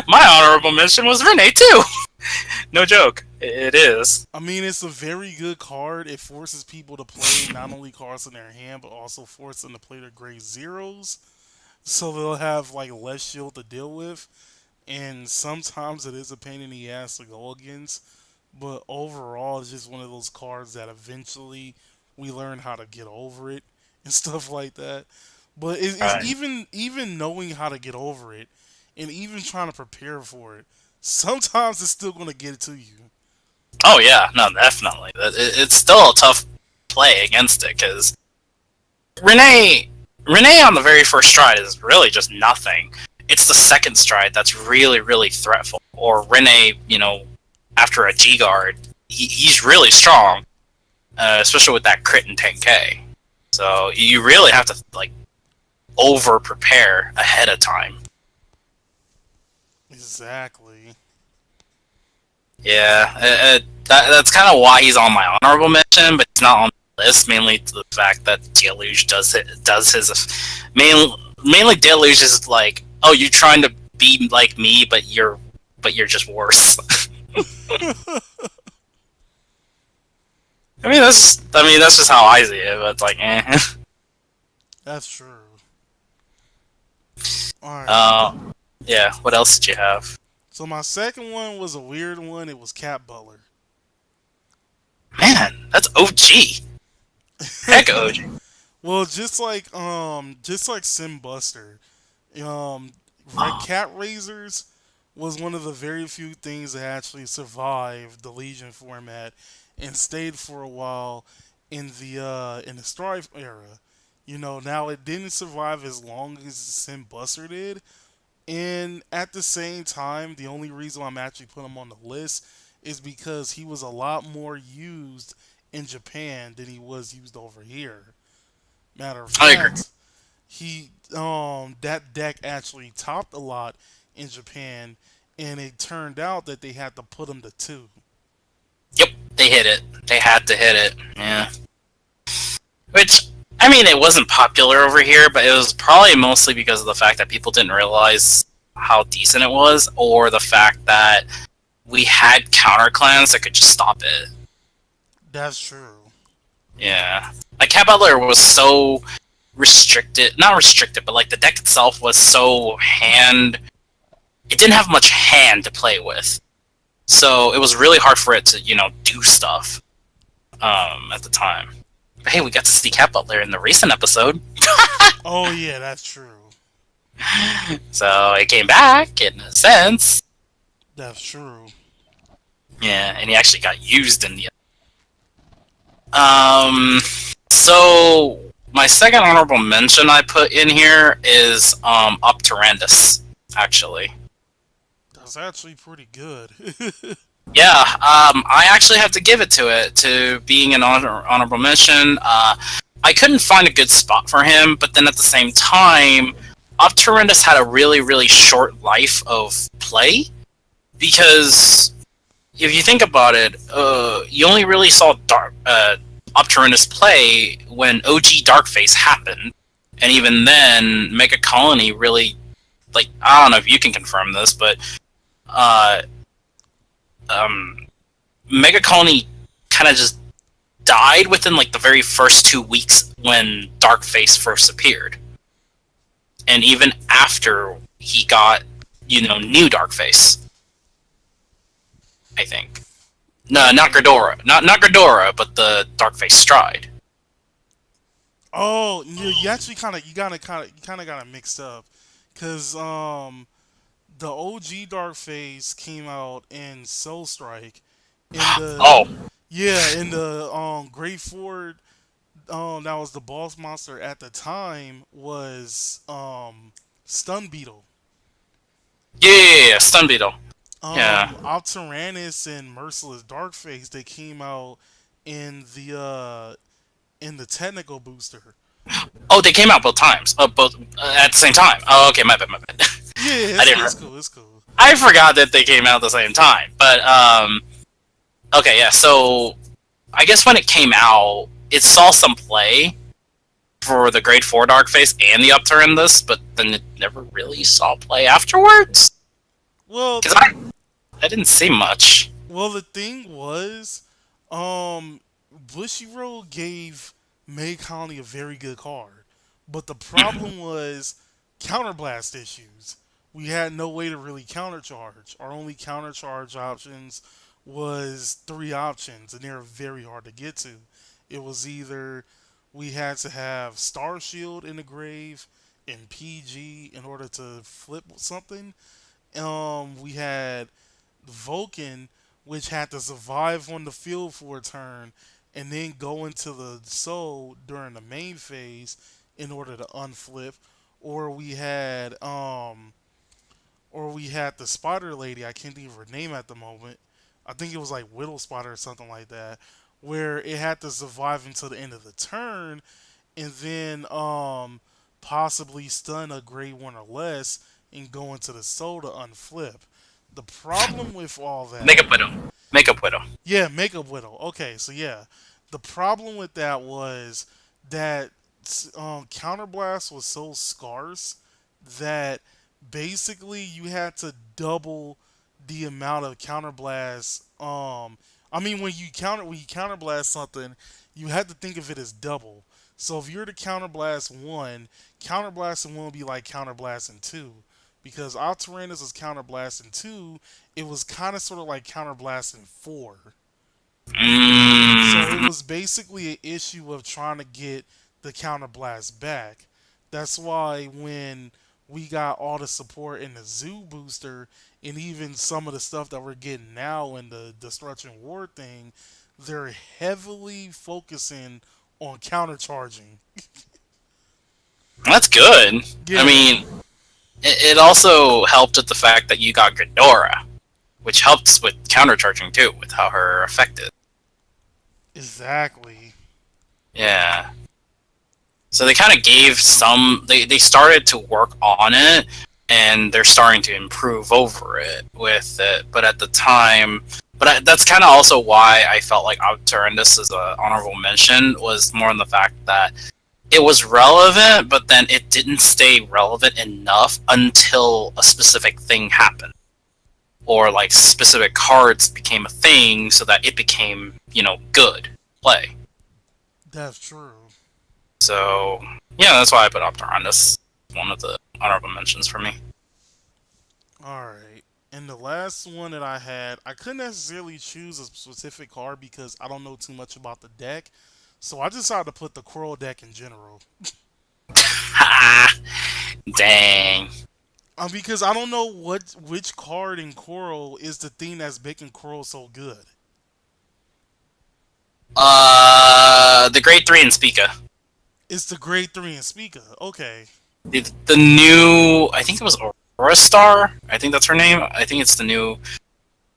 My honorable mention was Renee too. No joke. It is. I mean, it's a very good card. It forces people to play not only cards in their hand, but also force them to play their grade zeros. So they'll have like less shield to deal with. And sometimes it is a pain in the ass to go against. But overall, it's just one of those cards that eventually we learn how to get over it and stuff like that. But it's Right. even knowing how to get over it and even trying to prepare for it. Sometimes it's still going to get it to you. Oh yeah, no, definitely. It's still a tough play against it because Renee, Renee on the very first stride is really just nothing. It's the second stride that's really, really threatful. Or Renee, after a G guard, he's really strong, especially with that crit and 10k. So you really have to like over prepare ahead of time. Exactly. Yeah, that's kind of why he's on my honorable mention, but he's not on the list mainly to the fact that Deluge does his mainly Deluge is like, oh, you're trying to be like me, but you're just worse. I mean that's just how I see it. But it's like, eh. That's true. All right. uh, yeah. What else did you have? So my second one was a weird one. It was Cat Butler. Man, that's OG. Heck, OG. Well, just like Sim Buster, um, Cat Raisers was one of the very few things that actually survived the Legion format and stayed for a while in the Strife era. Now it didn't survive as long as Sim Buster did, and at the same time, the only reason I'm actually putting him on the list is because he was a lot more used in Japan than he was used over here. Matter of I agree. fact, he that deck actually topped a lot in Japan, and it turned out that they had to put him to two. Yep, they hit it. They had to hit it. Yeah. Which, I mean, it wasn't popular over here, but it was probably mostly because of the fact that people didn't realize how decent it was, or the fact that we had counter clans that could just stop it. That's true. Yeah. Like, Cat Butler was so restricted. Not restricted, but like the deck itself was so hand. It didn't have much hand to play with. So it was really hard for it to, do stuff at the time. But hey, we got to see Cat Butler in the recent episode. Oh yeah, that's true. So it came back in a sense. That's true. Yeah, and he actually got used in the. Um. So my second honorable mention I put in here is Opterandus, actually. That's actually pretty good. Yeah, I actually have to give it to being an honorable mention. I couldn't find a good spot for him, but then at the same time, Opterandus had a really, really short life of play because if you think about it, you only really saw Opterandus play when OG Darkface happened, and even then, Megacolony really, like, I don't know if you can confirm this, but uh, um, Megacolony kind of just died within like the very first 2 weeks when Darkface first appeared, and even after he got new Darkface, I think. No, not Gridora, not Gridora, but the Darkface Stride. Oh, you actually kind of got it mixed up, cause the OG Dark Phase came out in Soul Strike, in the Oh, yeah in the Great Ford, that was the boss monster at the time was Stun Beetle. yeah, Stun Beetle. Yeah, Altaranus and Merciless Darkface, they came out in the technical booster. Oh, they came out both times. Both at the same time. Oh, okay, my bad, my bad. Yeah, I it's, didn't. it's cool. It's cool. I forgot that they came out at the same time. But okay, yeah. So I guess when it came out, it saw some play for the Grade 4 Dark Face and the Upturn in this, but then it never really saw play afterwards. Well, Because I didn't see much. Well, the thing was, um, Bushiroad gave Megacolony a very good card, but the problem was counterblast issues. We had no way to really countercharge. Our only countercharge options was three options, and they're very hard to get to. It was either we had to have Star Shield in the grave and PG in order to flip something. We had Vulcan, which had to survive on the field for a turn and then go into the soul during the main phase in order to unflip, or we had the spider lady. I can't think of her name at the moment. I think it was like Whittle Spider or something like that, where it had to survive until the end of the turn and then possibly stun a grade one or less and go into the soul to unflip. The problem with all Make that, up Widow. Make up Widow. yeah, Makeup Widow. Okay, so yeah, the problem with that was that Counterblast was so scarce that basically you had to double the amount of Counterblast. I mean, when you counterblast something, you had to think of it as double. So if you're to counterblast one, counterblasting one would be like counterblasting two. Because Altaranus was counterblasting two, it was kind of sort of like counterblasting four. So it Mm, was basically an issue of trying to get the counterblast back. That's why when we got all the support in the zoo booster and even some of the stuff that we're getting now in the destruction war thing, they're heavily focusing on countercharging. that's good. I Yeah, mean, it also helped with the fact that you got Ghidorah, which helps with countercharging too, with how her effect is. exactly. Yeah. So they kind of gave some. They started to work on it, and they're starting to improve over it with it. But at the time, that's kind of also why I felt like Outer, and this is a honorable mention, was more in the fact that it was relevant, but then it didn't stay relevant enough until a specific thing happened, or like specific cards became a thing, so that it became good play. That's true. So yeah, that's why I put Optor on this. One of the honorable mentions for me. All right. And the last one that I had, I couldn't necessarily choose a specific card because I don't know too much about the deck. So I decided to put the Coral deck in general. Ha! Dang. Because I don't know which card in Coral is the thing that's making Coral so good. The grade 3 in Spica. It's the grade 3 in Speaker. Okay. The new, I think it was Aurora Star. I think that's her name. I think it's the new.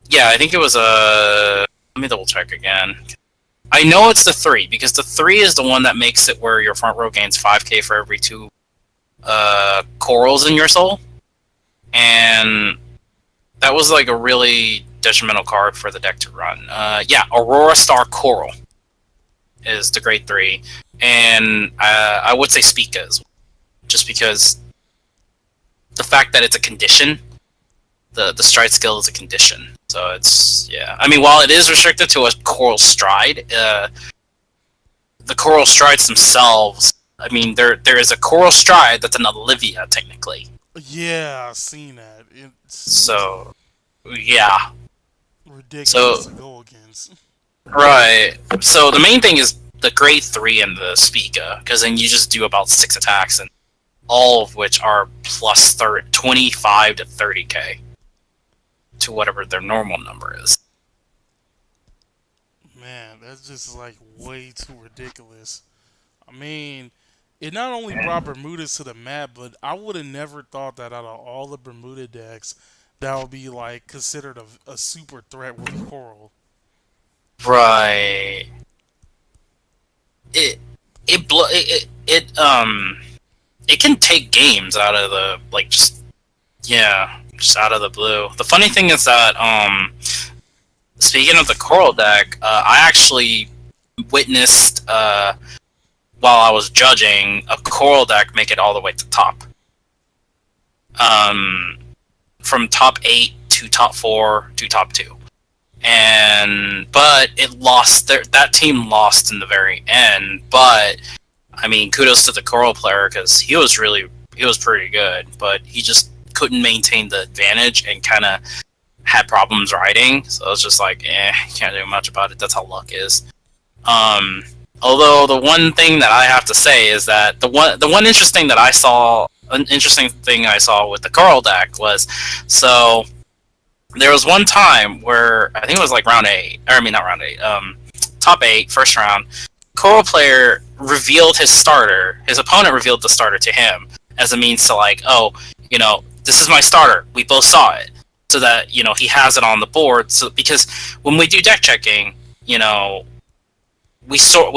Yeah, I think it was Let me double check again. I know it's the 3 because the 3 is the one that makes it where your front row gains 5k for every 2 corals in your soul, and that was like a really detrimental card for the deck to run. Yeah, Aurora Star Coral is the grade 3, and I would say Spica as well, just because the fact that it's a condition, the stride skill is a condition. So it's, yeah. I mean, while it is restricted to a coral stride, the coral strides themselves. I mean, there is a coral stride that's an Olivia technically. Yeah, I've seen that. It's So yeah. ridiculous So to go against. right. So the main thing is the grade 3 and the Spica, because then you just do about 6 attacks, and all of which are plus 25 to 30k to whatever their normal number is. Man, that's just like way too ridiculous. I mean, it not only brought Bermudas to the map, but I would have never thought that out of all the Bermuda decks, that would be like considered a super threat with Coral. Right. It it can take games out of the just out of the blue. The funny thing is that speaking of the Coral deck, I actually witnessed while I was judging a Coral deck make it all the way to top. From top 8 to top 4 to top 2. But it lost. That team lost in the very end. But I mean, kudos to the Coral player because he was pretty good, but he just couldn't maintain the advantage and kind of had problems riding. So it's just like, can't do much about it. That's how luck is. Although the one thing that I have to say is that the one interesting thing I saw with the Coral deck was, so there was one time where I think it was like round 8, or I mean not round 8, top 8, first round. Coral player revealed his starter. His opponent revealed the starter to him as a means to like, oh, this is my starter. We both saw it, so that he has it on the board. So because when we do deck checking, we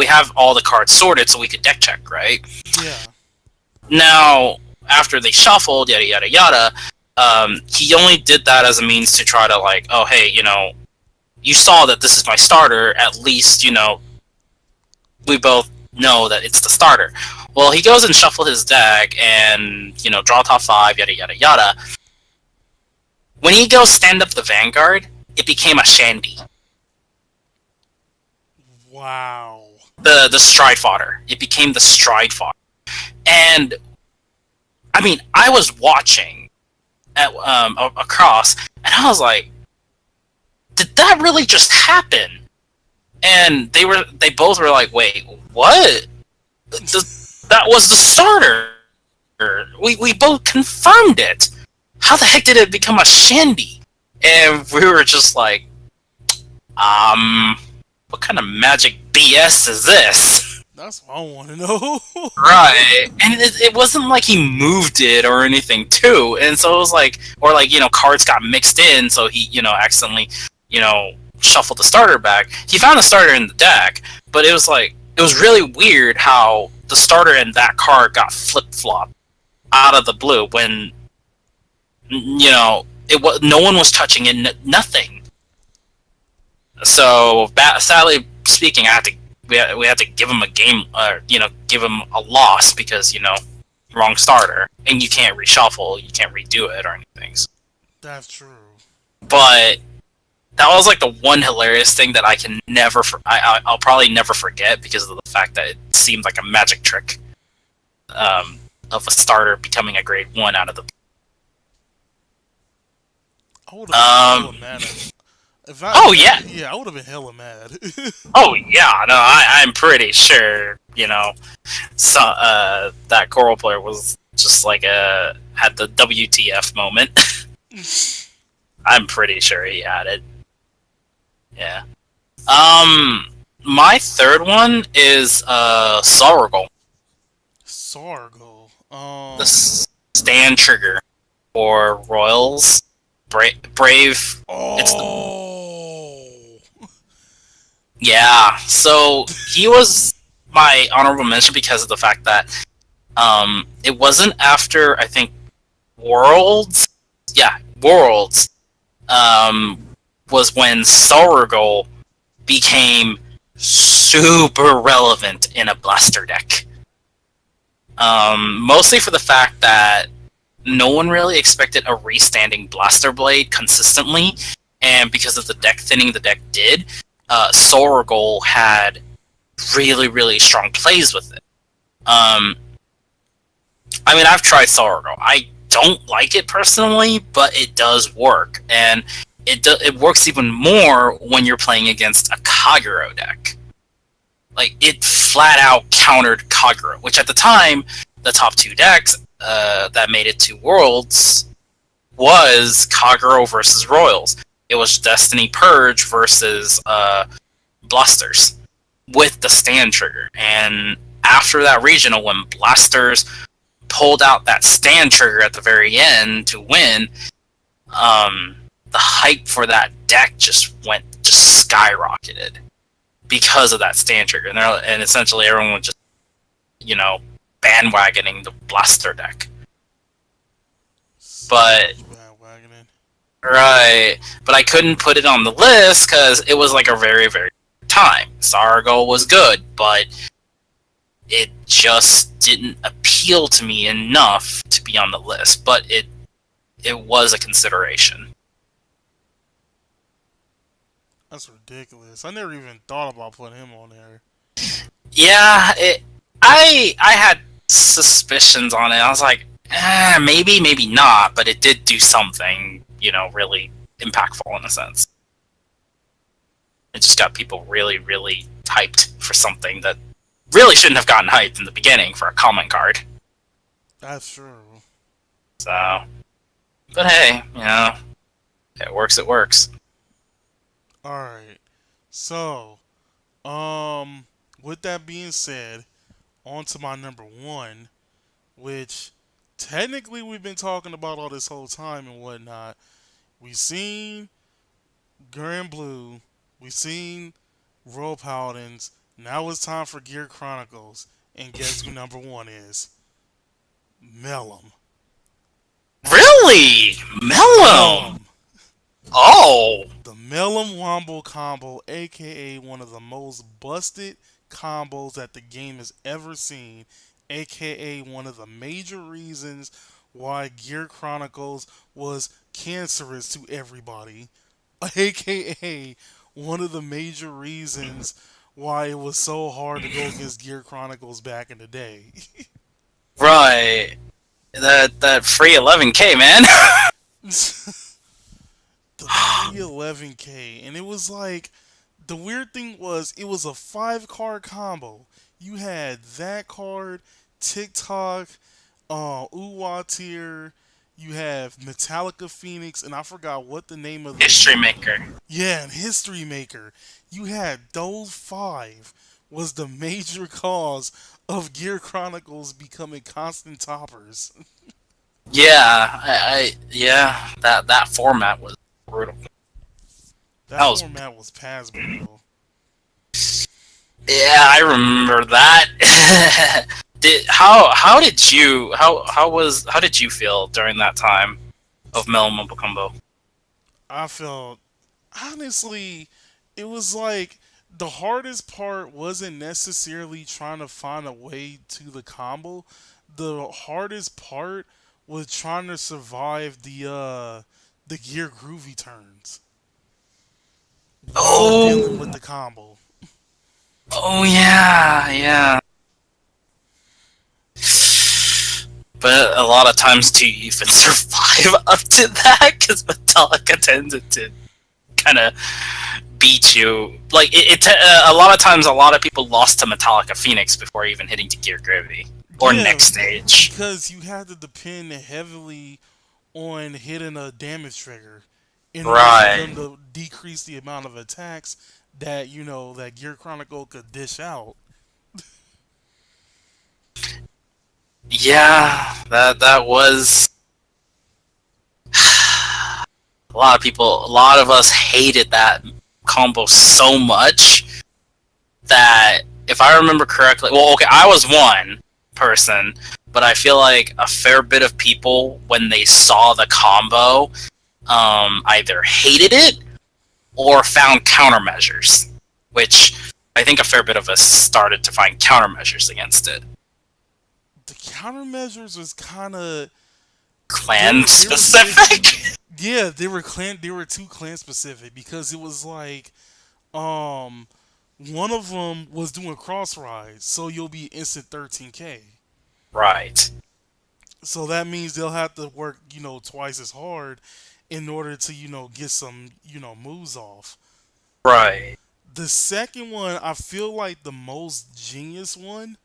have all the cards sorted so we could deck check, right? Yeah. Now, after they shuffled, yada yada yada, he only did that as a means to try to like, oh hey, you saw that this is my starter. At least we both know that it's the starter. Well, he goes and shuffled his deck and draw top 5, yada yada yada. When he goes stand up the Vanguard, it became a Shandy. Wow. The stride fodder. It became the stride fodder. And I mean, I was watching at across, and I was like, did that really just happen? And they both were like, wait, what? That was the starter. We both confirmed it. How the heck did it become a Shandy? And we were just like, what kind of magic BS is this? That's what I want to know. Right. And it wasn't like he moved it or anything too. And so it was like, or like, cards got mixed in, so he, accidentally, shuffled the starter back. He found the starter in the deck, but it was really weird how the starter and that card got flip-flopped out of the blue when, no one was touching it, nothing. So, sadly speaking, we had to give him a game, give him a loss because, wrong starter. And you can't reshuffle, you can't redo it or anything. So. That's true. But that was like the one hilarious thing that I can never, I'll probably never forget because of the fact that it seemed like a magic trick of a starter becoming a grade 1 out of the. I would have been hella mad. Yeah, I would have been hella mad. Oh yeah, no, I'm pretty sure so that Coral player was just like had the WTF moment. I'm pretty sure he had it. Yeah. My third one is Sorghul. Sorghul. The stand trigger for Royals. Brave. Oh. Yeah. So he was my honorable mention because of the fact that it wasn't after I think Worlds. Yeah, Worlds. Was when Sorghul became super relevant in a blaster deck. Mostly for the fact that no one really expected a restanding blaster blade consistently, and because of the deck thinning the deck did, Sorghul had really, really strong plays with it. I mean, I've tried Sorghul. I don't like it personally, but it does work, and it works even more when you're playing against a Kagero deck. Like, it flat out countered Kagero, which at the time, the top 2 decks that made it to Worlds was Kagero versus Royals. It was Destiny Purge versus Blasters with the stand trigger. And after that regional, when Blasters pulled out that stand trigger at the very end to win, the hype for that deck just skyrocketed because of that stand trigger, and essentially everyone was just you know, bandwagoning the blaster deck. But Savage bandwagoning. right, but I couldn't put it on the list because it was like a very very time. Sargo was good, but it just didn't appeal to me enough to be on the list. But it was a consideration. That's ridiculous. I never even thought about putting him on there. Yeah, I had suspicions on it. I was like, maybe, maybe not, but it did do something, really impactful in a sense. It just got people really, really hyped for something that really shouldn't have gotten hyped in the beginning for a common card. That's true. So, but hey, it works. It works. All right. So, um, with that being said, on to my number one, which technically we've been talking about all this whole time and whatnot. We seen Grand Blue, we seen Royal Paladins. Now it's time for Gear Chronicles, and guess who number one is? Mellum. Really, Mellum. Mellum. Oh, The Mellum Wombo combo, aka one of the most busted combos that the game has ever seen, aka one of the major reasons why Gear Chronicles was cancerous to everybody, aka one of the major reasons why it was so hard to go against Gear Chronicles back in the day. right. That free 11K, man. The free 11K, and it was like the weird thing was it was a 5 card combo. You had that card, TikTok, Uwatir, you have Metallica Phoenix, and I forgot what the name of the History maker. yeah, and History Maker. You had those 5 was the major cause of Gear Chronicles becoming constant toppers. Yeah, yeah, that format was brutal. That That was format was past brutal. Yeah, I remember that. How did you feel during that time of Mel Mumble Combo? I felt honestly, it was like the hardest part wasn't necessarily trying to find a way to the combo. The hardest part was trying to survive the gear groovy turns while dealing with Oh, the combo. oh yeah, yeah. But a lot of times do you even survive up to that? Because Metallica tended to kind of beat you. Like a lot of times, a lot of people lost to Metallica Phoenix before even hitting to Gear Gravity or Yeah, next stage. because you had to depend heavily on hitting a damage trigger in order for Right. them to decrease the amount of attacks that that Gear Chronicle could dish out. Yeah, that was a lot of people. A lot of us hated that combo so much that if I remember correctly, well, okay, I was one person, but I feel like a fair bit of people when they saw the combo, either hated it or found countermeasures, which I think a fair bit of us started to find countermeasures against it. The countermeasures was kind of Clan they were big. specific. Yeah, they were too clan specific because it was like um one of them was doing cross rides, so you'll be instant 13k. Right. So that means they'll have to work twice as hard in order to get some moves off. Right. The second one, I feel like the most genius one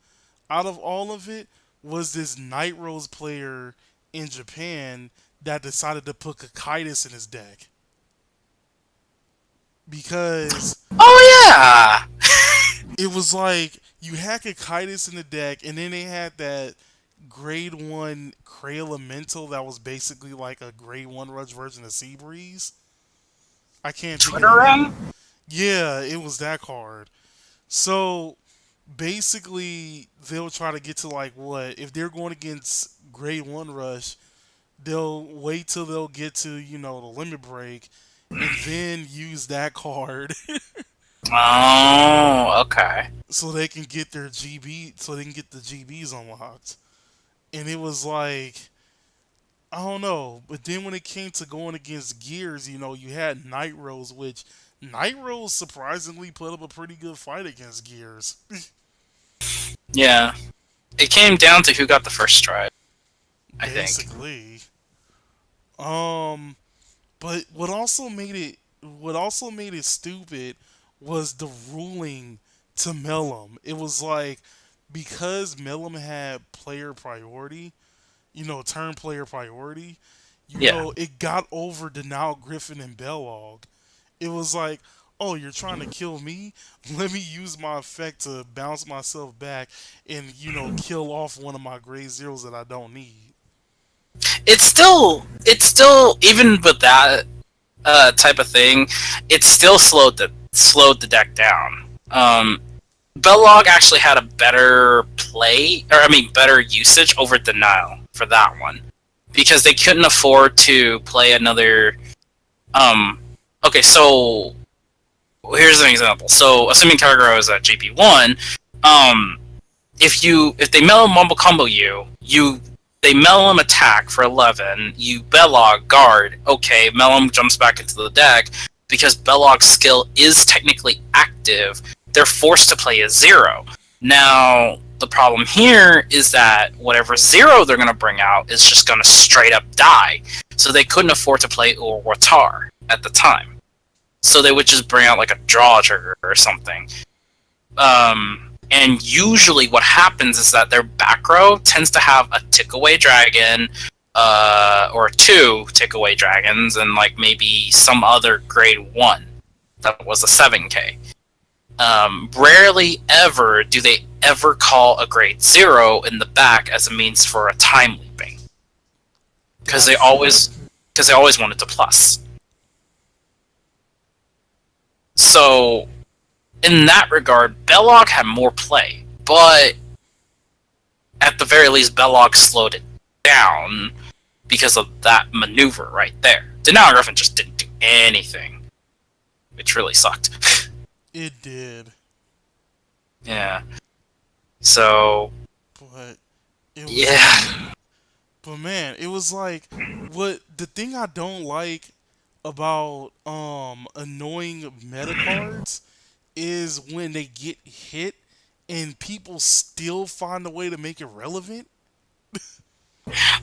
out of all of it was this Night Rose player in Japan that decided to put Kakaitis in his deck because Oh yeah. it was like you had Kakaitis in the deck, and then they had that grade 1 Cray Elemental that was basically like a grade 1 Rush version of Seabreeze. I can't think of the Twitter name. run. Yeah, it was that card. So basically they'll try to get to like what if they're going against grade one rush, they'll wait till they'll get to the limit break, and then use that card Oh, okay. so they can get their GB, so they can get the GBs unlocked. And it was like, I don't know, but then when it came to going against Gears, you had Night Rose, which Night Rose surprisingly put up a pretty good fight against Gears. Yeah. It came down to who got the first strike, I think. Basically. Um, but what also made it stupid was the ruling to Mellum. It was like, because Mellum had player priority, turn player priority, Yeah. it got over Denal Griffin and Bellog. It was like, oh, you're trying to kill me? Let me use my effect to bounce myself back and, kill off one of my grade zeros that I don't need. It's still, even with that type of thing, it still slowed the deck down. Bellog actually had a better play, or I mean, better usage over Denial for that one, because they couldn't afford to play another. Um, okay, so here's an example. So, assuming Kagura is at GP1, um, if they mellow mumble combo you they Mellum attack for 11, you Bellog guard, okay, Mellum jumps back into the deck. Because Bellog's skill is technically active, they're forced to play a 0. Now, the problem here is that whatever 0 they're going to bring out is just going to straight up die. So they couldn't afford to play Urwatar at the time. So they would just bring out like a draw trigger or something. And usually what happens is that their back row tends to have a tick-away dragon, or 2 tick-away dragons, and like maybe some other grade 1 that was a 7k. Rarely ever do they ever call a grade 0 in the back as a means for a time leaping. Because they always wanted to plus. So, in that regard, Bellog had more play, but at the very least, Bellog slowed it down because of that maneuver right there. Denali Griffin just didn't do anything, which really sucked. It did, Yeah. So, but it was like, yeah. but man, it was like, what the thing I don't like about annoying meta cards is when they get hit and people still find a way to make it relevant.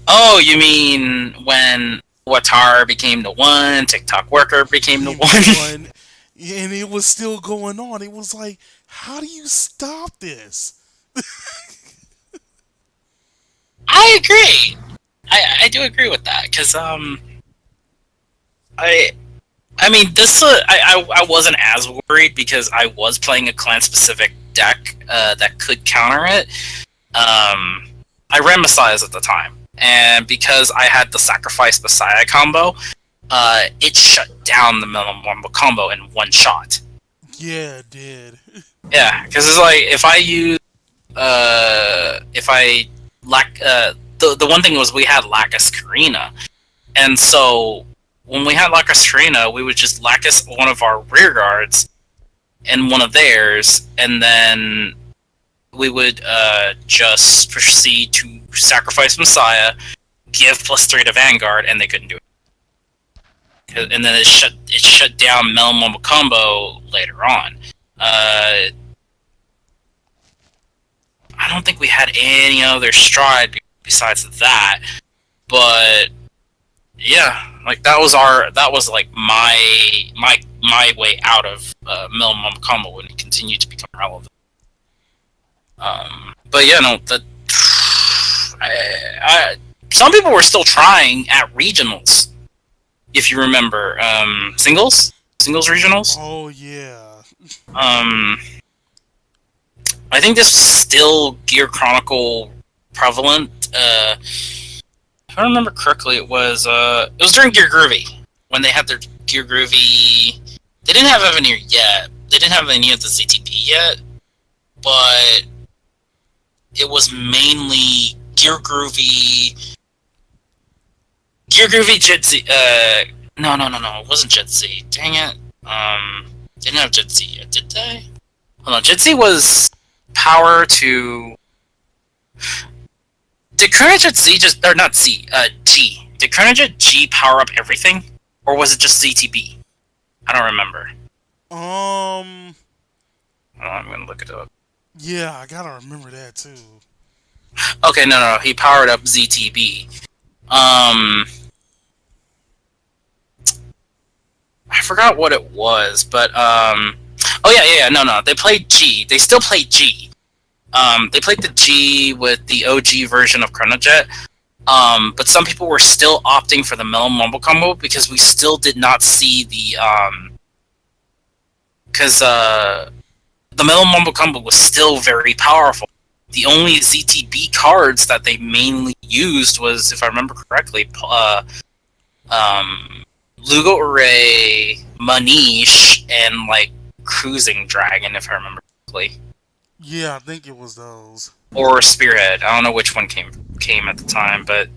Oh, you mean when Watar became the one, TikTok worker became the Became the one? one, and it was still going on. It was like, how do you stop this? I agree. I do agree with that because I I mean this I wasn't as worried because I was playing a clan specific deck that could counter it. I ran Messiahs at the time, and because I had the Sacrifice Messiah combo, it shut down the minimum Wombo combo in one shot. Yeah, it did. Yeah, because it's like if I lack the one thing was we had Lacus Karina, and so when we had Lacus Karina, we would just Lacus one of our rear guards and one of theirs, and then we would just proceed to sacrifice Messiah, give +3 to Vanguard, and they couldn't do it. And then it shut down Melmomo combo later on. I don't think we had any other stride besides that, but yeah, like that was like my way out of Melmomo combo and it continued to become relevant. But yeah, no, some people were still trying at regionals, if you remember, singles regionals. Oh yeah. I think this was still Gear Chronicle prevalent. If I remember correctly, it was during Gear Groovy when they had their Gear Groovy. They didn't have Evanir yet. They didn't have any of the ZTP yet. but it was mainly Gear Groovy Jitsi. No, it wasn't Jitsi. Dang it. Didn't have Jitsi yet, did they? Hold on, Jitsi was power to. Did Chronojet Z just or not Z? G. Did Chronojet G power up everything, or was it just ZTB? I don't remember. Um, Hold on, I'm gonna look it up. yeah, I gotta remember that too. Okay, no, he powered up ZTB. Um, I forgot what it was, but oh yeah, no, they played G. They still played G. They played the G with the OG version of Chronojet. But some people were still opting for the Mellow Mumble combo because we still did not see the because the Mellow Mumble combo was still very powerful. The only ZTB cards that they mainly used was, if I remember correctly, Lugo Array, Manish, and like Cruising Dragon, if I remember correctly, Yeah, I think it was those. or Spearhead. I don't know which one came at the time, but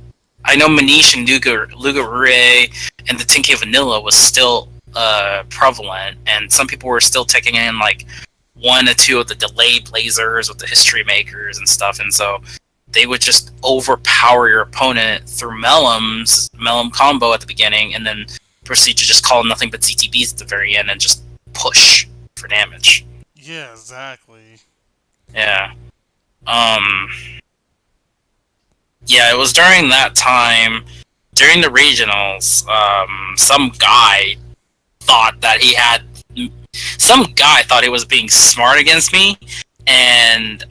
I know Manish and Lugo Array and the 10K Vanilla was still prevalent, and some people were still taking in like one or two of the delay blazers with the history makers and stuff, and so they would just overpower your opponent through Mellum combo at the beginning, and then proceed to just call nothing but ZTBs at the very end and just push for damage. Yeah, exactly. Yeah. Um. Yeah, it was during that time, during the regionals. Some guy thought that he had. Some guy thought he was being smart against me, and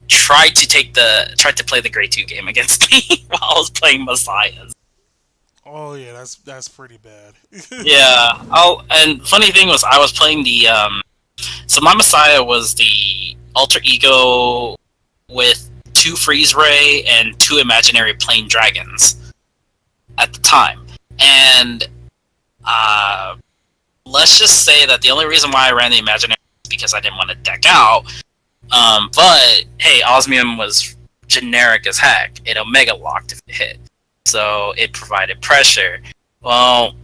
tried to play the Grade 2 game against me while I was playing Messiahs. Oh yeah, that's pretty bad. Yeah. And funny thing was I was playing the so my Messiah was the alter ego with 2 freeze ray and 2 imaginary plane dragons at the time. And let's just say that the only reason why I ran the imaginary is because I didn't want to deck out. But hey, Osmium was generic as heck. It Omega locked if it hit, so it provided pressure. Well,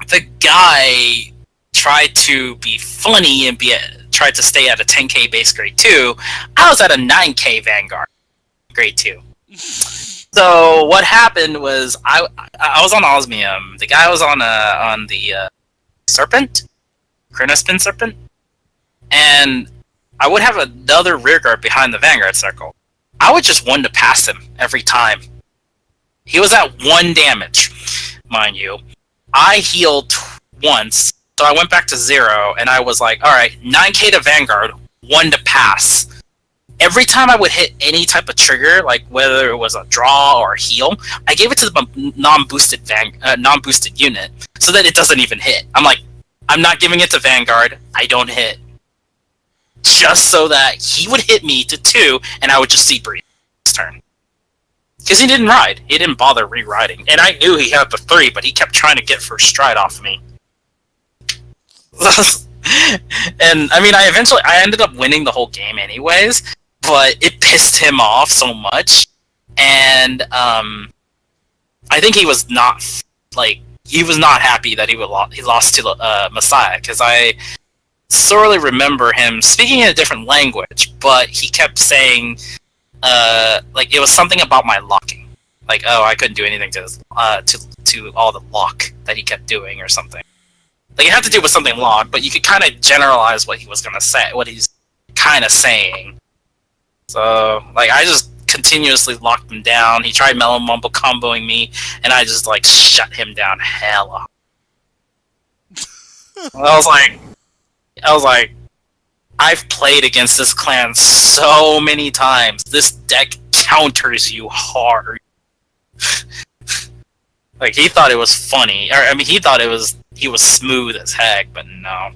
the guy tried to be funny and tried to stay at a 10K base grade 2. I was at a 9K Vanguard grade 2. So what happened was I was on Osmium. The guy was on the Serpent, Chronospin Serpent, and I would have another rearguard behind the Vanguard circle. I would just one to pass him every time. He was at 1 damage, mind you. I healed once, so I went back to 0, and I was like, alright, 9K to Vanguard, 1 to pass. Every time I would hit any type of trigger, like whether it was a draw or a heal, I gave it to the non-boosted unit, so that it doesn't even hit. I'm like, I'm not giving it to Vanguard, I don't hit. Just so that he would hit me to 2, and I would just see breathe his turn. Because he didn't ride. He didn't bother re-riding. And I knew he had the 3, but he kept trying to get first stride off me. And, I mean, I ended up winning the whole game anyways, but it pissed him off so much. And, I think he was not, he was not happy that he lost to Messiah, because I sorely remember him speaking in a different language, but he kept saying, it was something about my locking. Like, oh, I couldn't do anything to all the lock that he kept doing or something. Like, it had to do with something locked, but you could kind of generalize what he was going to say, what he's kind of saying. So, I just continuously locked him down. He tried Mellow Mumble comboing me, and I just, shut him down hella. I was like, I've played against this clan so many times. This deck counters you hard. He thought it was funny. Or, I mean, he thought he was smooth as heck, but no.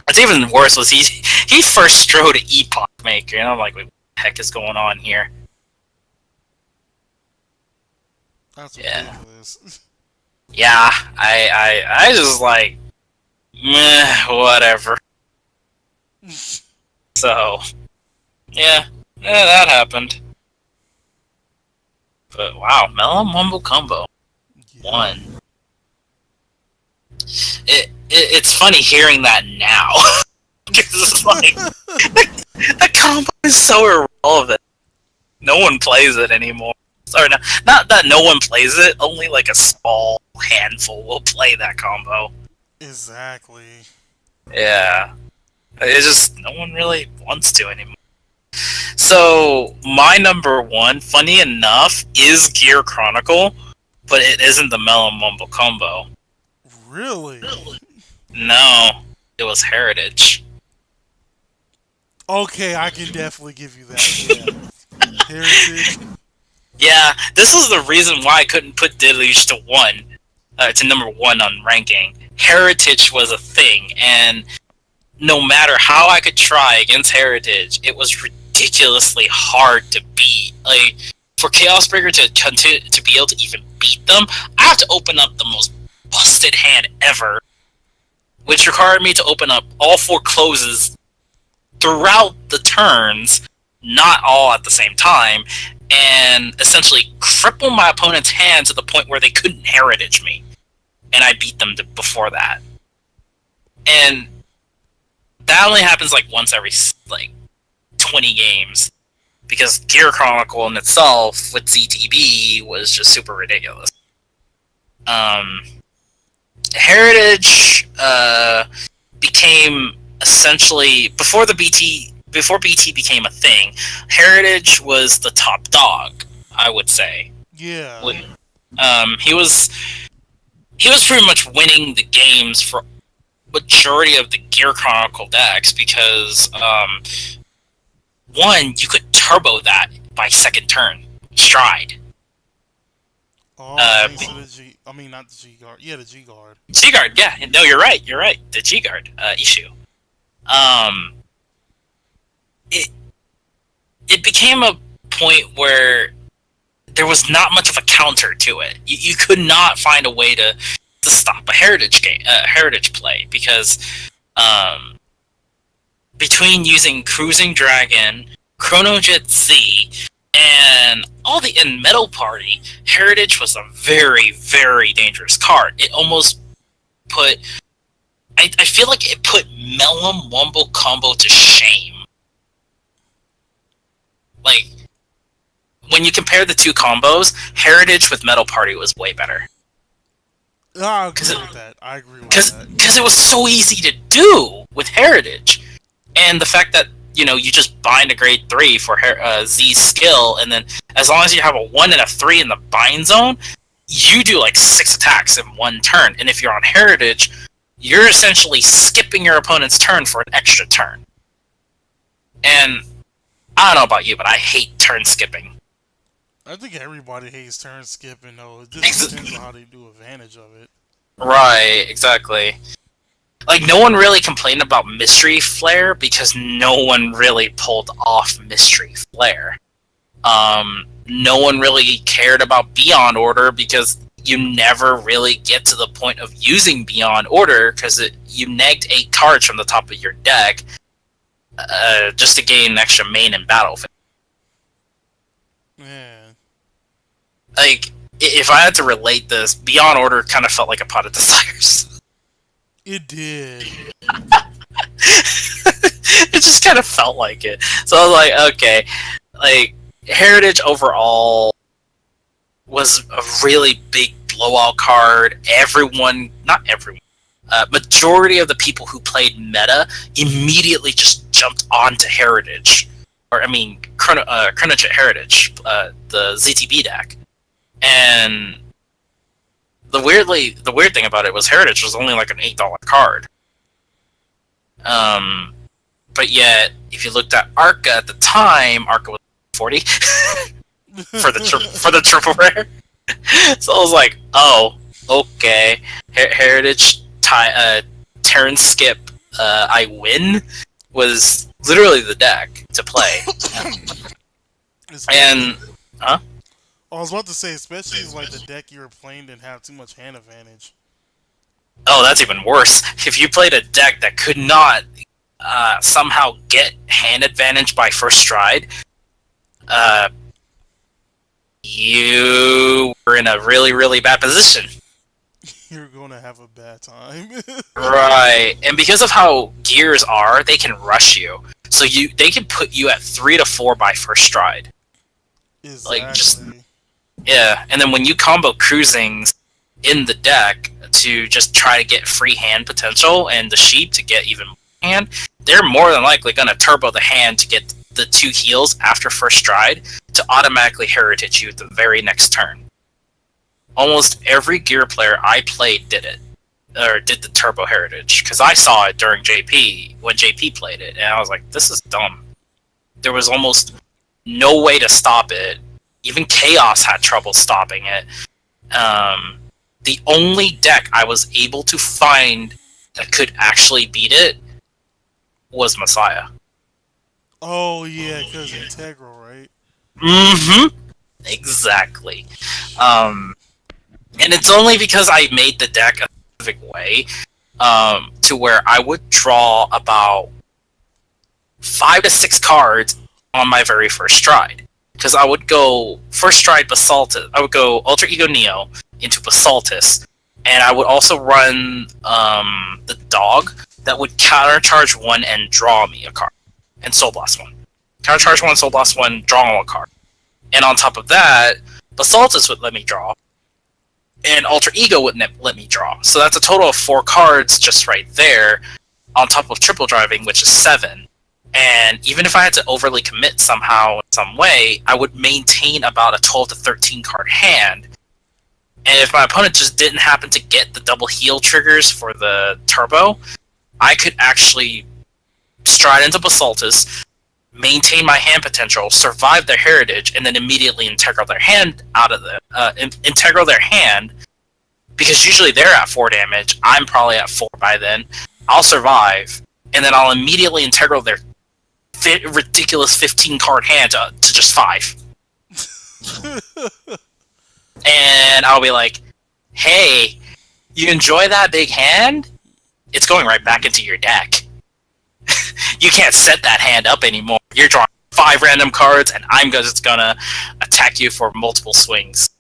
What's even worse was he first strode to Epoch Maker, and I'm like, what the heck is going on here? That's Yeah. ridiculous. Yeah, I just meh, whatever. So yeah, yeah, that happened. But wow, Melon Mumble combo Yeah. one. It's funny hearing that now. Because it's like the combo is so irrelevant. No one plays it anymore. Sorry, no, not that no one plays it. Only like a small handful will play that combo. Exactly. Yeah, it's just no one really wants to anymore. So my number one, funny enough, is Gear Chronicle, but it isn't the Melon Mumble combo. Really? No, it was Heritage. Okay, I can definitely give you that. Yeah. Heritage. Yeah, this was the reason why I couldn't put Deluge to number one on ranking. Heritage was a thing, and no matter how I could try against Heritage, it was ridiculously hard to beat. Like for Chaosbreaker to continue to be able to even beat them, I have to open up the most busted hand ever, which required me to open up all four closes throughout the turns, not all at the same time, and essentially cripple my opponent's hand to the point where they couldn't heritage me, and I beat them before that. And that only happens like once every like 20 games because Gear Chronicle in itself with ZTB was just super ridiculous. Um, Heritage became essentially before BT became a thing. Heritage was the top dog, I would say. Yeah. He was pretty much winning the games for majority of the Gear Chronicle decks because one, you could turbo that by second turn stride. Oh, thanks to the G. I mean, not the G guard. Yeah, the G guard. G guard, yeah, no, you're right. You're right. The G guard issue. Um, it it became a point where there was not much of a counter to it. You could not find a way to stop a heritage game, heritage play because um, between using Cruising Dragon, Chronojet Z, and all the in Metal Party, Heritage was a very, very dangerous card. It almost put. I feel like it put Melon Wumble combo to shame. Like, when you compare the two combos, Heritage with Metal Party was way better. I agree with that. I agree with that. Because it was so easy to do with Heritage. And the fact that, you just bind a grade 3 for Z's skill, and then as long as you have a 1 and a 3 in the bind zone, you do like 6 attacks in one turn. And if you're on Heritage, you're essentially skipping your opponent's turn for an extra turn. And I don't know about you, but I hate turn skipping. I think everybody hates turn skipping, though. It just depends on how they do advantage of it. Right, exactly. Like, no one really complained about Mystery Flare because no one really pulled off Mystery Flare. No one really cared about Beyond Order because you never really get to the point of using Beyond Order because you negged 8 cards from the top of your deck just to gain extra main and battle. Yeah. Like, if I had to relate this, Beyond Order kind of felt like a pot of desires. It did. It just kind of felt like it. So I was like, okay, like Heritage overall was a really big blowout card. Not everyone, majority of the people who played meta immediately just jumped onto Heritage, or I mean, Chronojet Heritage, the ZTB deck, and the weird thing about it was Heritage was only like an $8 card. But yet, if you looked at Arca at the time, Arca was 40 for the triple rare. So I was like, oh, okay, Heritage turn skip, I win was literally the deck to play. And I was about to say, especially if, like, the deck you were playing didn't have too much hand advantage. oh, that's even worse. If you played a deck that could not somehow get hand advantage by first stride, uh, you were in a really, really bad position. You're gonna have a bad time. Right, and because of how gears are, they can rush you. So they can put you at 3 to 4 by first stride. Like just Exactly. yeah, and then when you combo cruisings in the deck to just try to get free hand potential and the sheep to get even more hand, they're more than likely gonna turbo the hand to get the 2 heals after first stride to automatically heritage you the very next turn. Almost every gear player I played did it, or did the turbo heritage, because I saw it during JP when JP played it, and I was like, this is dumb. There was almost no way to stop it. Even Chaos had trouble stopping it. Um, the only deck I was able to find that could actually beat it was Messiah. Oh yeah, cause integral, right? Mm-hmm. Exactly. Um, and it's only because I made the deck a specific way, to where I would draw about 5 to 6 cards on my very first stride. Because I would go first stride Basaltus. I would go Alter Ego Neo into Basaltus, and I would also run the dog that would countercharge one and draw me a card, and Soul Blast one. Countercharge one, Soul Blast one, draw a card. And on top of that, Basaltus would let me draw, and Alter Ego wouldn't let me draw. So that's a total of 4 cards just right there, on top of triple driving, which is 7. And even if I had to overly commit somehow in some way, I would maintain about a 12 to 13 card hand. And if my opponent just didn't happen to get the double heal triggers for the turbo, I could actually stride into Basaltus, maintain my hand potential, survive their heritage, and then immediately integral their hand out of the integral their hand, because usually they're at 4 damage. I'm probably at 4 by then. I'll survive, and then I'll immediately integral their ridiculous 15 card hand to just 5. And I'll be like, hey, you enjoy that big hand? It's going right back into your deck. You can't set that hand up anymore. You're drawing 5 random cards, and I'm just gonna attack you for multiple swings.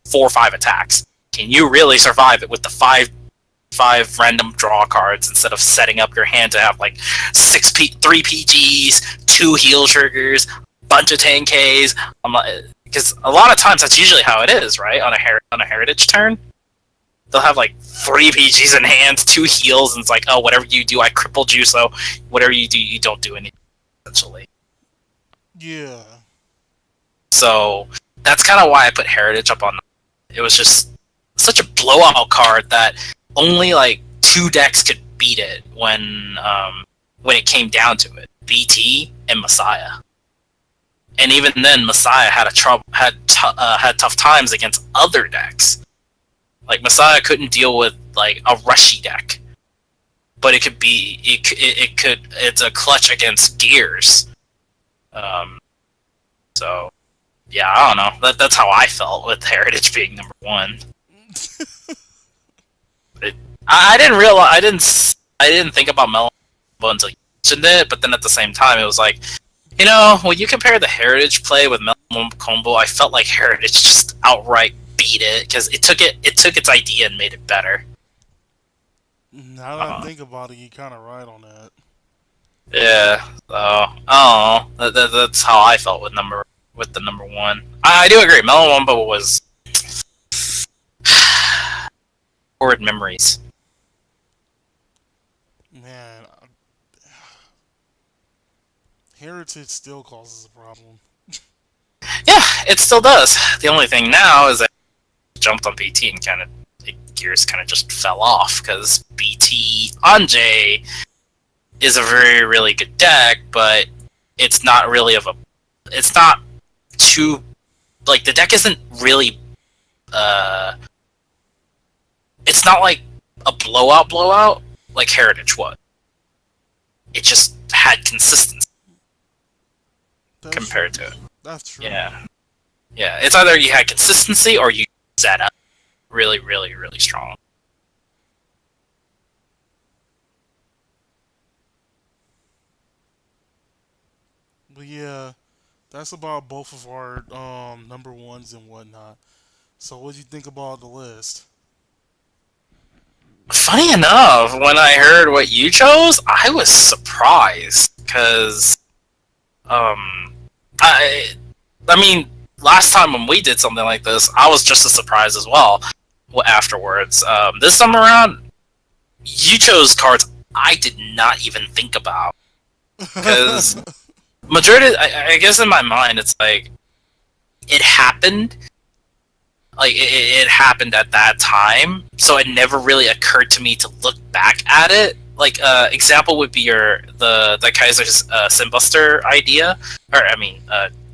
4 or 5 attacks. Can you really survive it with the 5 random draw cards instead of setting up your hand to have like 3 PGs, 2 heal triggers, bunch of 10Ks? Because a lot of times that's usually how it is, right? On a heritage turn, they'll have like 3 PGs in hand, 2 heals, and it's like, oh, whatever you do, I crippled you, so whatever you do, you don't do anything, essentially. Yeah. So that's kind of why I put heritage up on. It was just such a blowout card that only like 2 decks could beat it when it came down to it: BT and Messiah. And even then, Messiah had tough times against other decks. Like Messiah couldn't deal with like a rushy deck, but it's a clutch against gears. So yeah, I don't know. That's how I felt with Heritage being number 1. I didn't realize I didn't think about Melon until you mentioned it, but then at the same time, it was like, when you compare the Heritage play with Melon Combo, I felt like Heritage just outright beat it because it took its idea and made it better. Now that I think about it, you're kind of right on that. Yeah, so I don't know. That's how I felt with the number 1. I do agree. Melon Wumbo was horrid memories. Man, heritage still causes a problem. Yeah, it still does. The only thing now is that I jumped on BT and gears kind of just fell off because BT Anjay is a very, really good deck, but it's not really it's not too, like, the deck isn't really, it's not like a blowout like Heritage was. It just had consistency That's compared true. to it. That's true. Yeah. Yeah, it's either you had consistency or you set up really, really, really strong. But yeah, that's about both of our number ones and whatnot. So what do you think about the list? Funny enough, when I heard what you chose, I was surprised because um, I I mean, last time when we did something like this, I was just as surprised as well. Afterwards, this time around, you chose cards I did not even think about because majority. I guess in my mind, it's like it happened. Like it happened at that time, so it never really occurred to me to look back at it. Like example would be the Kaiser's Simbuster idea, or I mean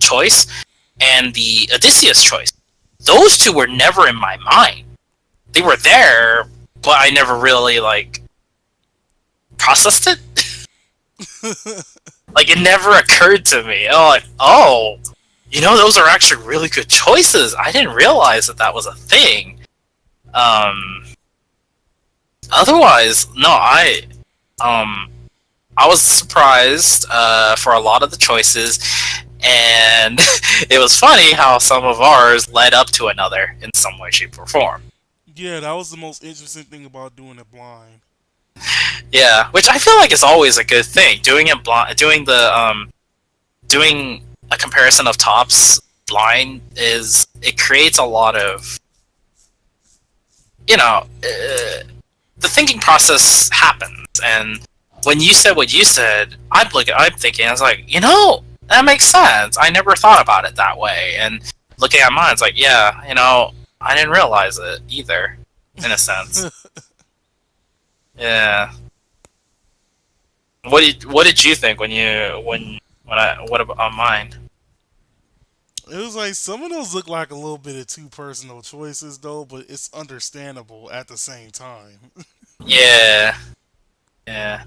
choice, and the Odysseus choice. Those two were never in my mind. They were there, but I never really like processed it. Like it never occurred to me. Oh, like oh, those are actually really good choices. I didn't realize that that was a thing. Um, Otherwise, no, um, I was surprised for a lot of the choices, and it was funny how some of ours led up to another in some way, shape, or form. Yeah, that was the most interesting thing about doing it blind. Yeah, which I feel like is always a good thing. Doing it blind, doing a comparison of tops blind is it creates a lot of the thinking process happens. And when you said what you said, I'm thinking, I was like, that makes sense. I never thought about it that way. And looking at mine, it's like, yeah, I didn't realize it either, in a sense. Yeah. What did you think what about on mine? It was like some of those look like a little bit of too personal choices though, but it's understandable at the same time. Yeah, yeah.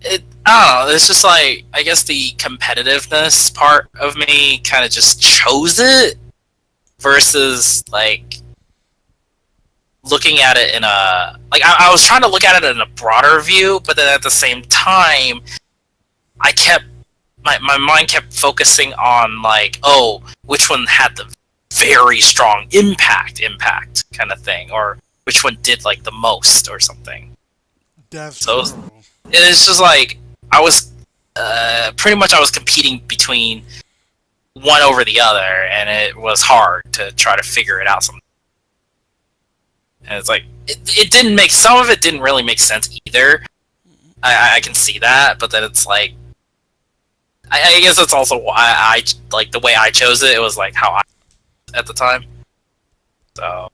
I don't know. It's just like I guess the competitiveness part of me kind of just chose it versus like looking at it in a like I was trying to look at it in a broader view, but then at the same time, I kept my mind kept focusing on like, oh, which one had the very strong impact kind of thing, or which one did like the most or something. That's So true. it's just like I was pretty much I was competing between one over the other, and it was hard to try to figure it out. And it's like it didn't make some of it didn't really make sense either. I can see that, but then it's like I guess that's also why I like the way I chose it. It was like how I at the time. So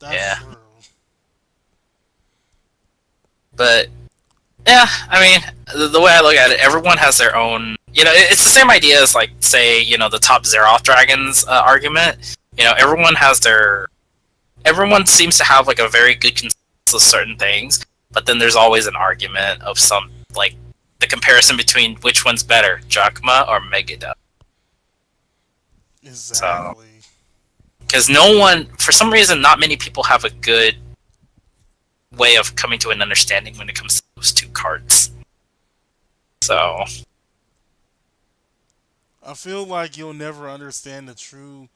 That's yeah, true. but yeah, I mean the way I look at it, everyone has their own. It's the same idea as like say the top Zeroth dragons argument. Everyone has their everyone seems to have like a very good consensus of certain things, but then there's always an argument of some like the comparison between which one's better, Drachma or Megadeth. So, Exactly. because no one, for some reason, not many people have a good way of coming to an understanding when it comes to those two cards. So, I feel like you'll never understand the true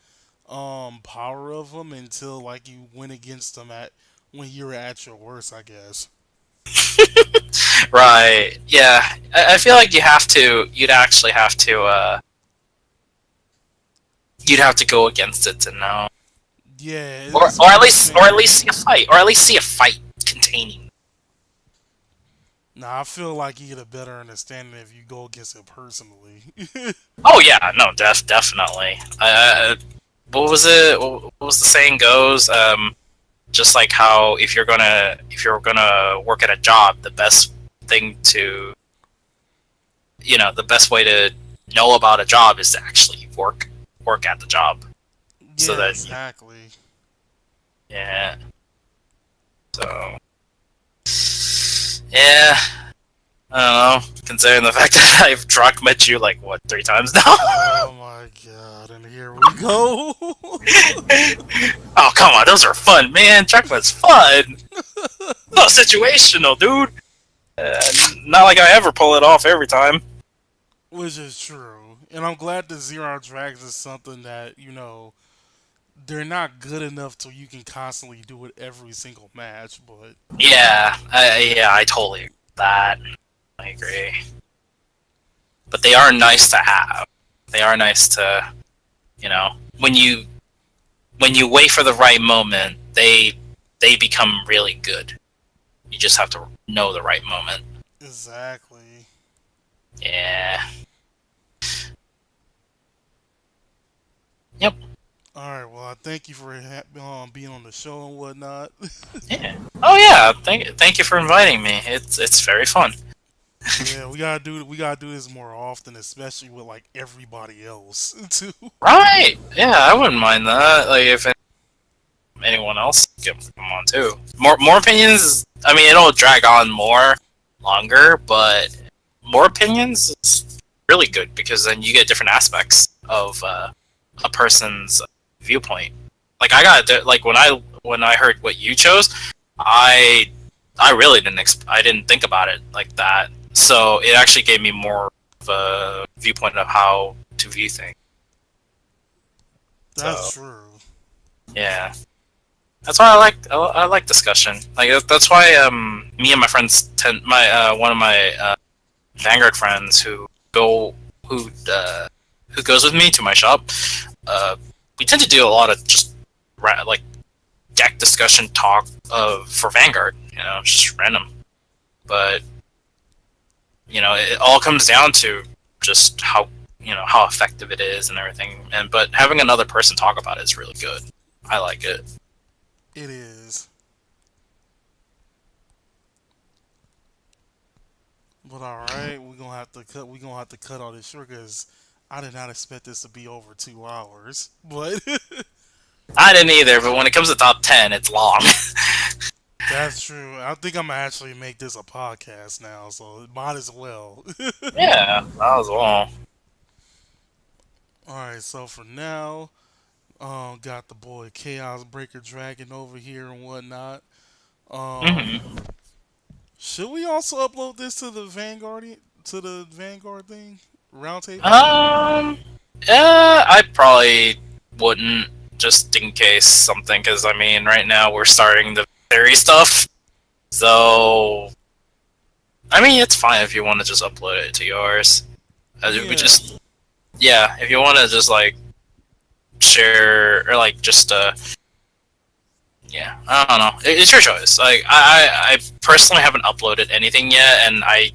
power of them until like you went against them at when you're at your worst, I guess. right, yeah, I feel like you'd have to go against it to know. Yeah, Or, it's or at one least, or at thing. least see a fight, or at least see a fight containing. Nah, I feel like you get a better understanding if you go against it personally. Oh yeah, no, definitely. What was it? What was the saying goes? Just like how if you're gonna work at a job, the best thing to the best way to know about a job is to actually work at the job. So Yeah, that exactly. yeah. So yeah, I don't know. Considering the fact that I've drunk met you like what 3 times now. Oh my god, and here we go. Oh come on, those are fun, man. Drachma's fun. So situational, dude. Not like I ever pull it off every time. Which is true. And I'm glad that Zero Dragons is something that, they're not good enough till you can constantly do it every single match, but Yeah, I totally agree with that. I agree. But they are nice to have. They are nice to, you know, when you wait for the right moment, they become really good. You just have to know the right moment. exactly. Yeah. Yep. All right, well, I thank you for being on the show and whatnot. Yeah. Oh yeah. Thank you for inviting me. It's very fun. Yeah, we gotta do this more often, especially with like everybody else too. Right. Yeah, I wouldn't mind that. Like if anyone else can come on too. More opinions. I mean, it'll drag on more longer, but more opinions is really good because then you get different aspects of a person's viewpoint. Like like when I heard what you chose, I I really I didn't think about it like that. So it actually gave me more of a viewpoint of how to view things. That's So true. yeah. That's why I like discussion. Like that's why me and my friends tend my one of my Vanguard friends who who goes with me to my shop. Uh, we tend to do a lot of just like deck discussion talk of for Vanguard. You know, just random. But you know, it all comes down to just how how effective it is and everything. And but having another person talk about it is really good. I like it. It is. But all right, we're gonna have to cut all this short because I did not expect this to be over 2 hours. But I didn't either, but when it comes to top 10, it's long. that's true. I think I'm gonna actually make this a podcast now, so it might as well. Yeah, that was well. All right, so for now, got the boy Chaos Breaker Dragon over here and whatnot. Um, hmm should we also upload this to the Vanguard thing, roundtable thing? Um, I probably wouldn't, just in case something, because I mean, right now we're starting the theory stuff. So, I mean, it's fine if you want to just upload it to yours. We Yeah. just, yeah, if you want to just like share or like just yeah, I don't know. It's your choice. Like I personally haven't uploaded anything yet, and I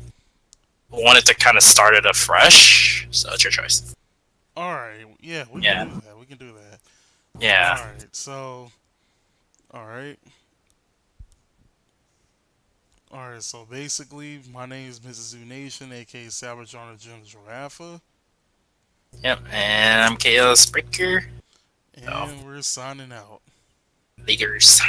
wanted to kind of start it afresh. So it's your choice. All right. Yeah, we can Yeah, do that. We can do that. yeah. All right. So, all right. All right. So basically, my name is Mrs. Zoo Nation, aka Savage Honor Jim Giraffe, Yep, and I'm Chaos Breaker. So, and we're signing out. Lakers.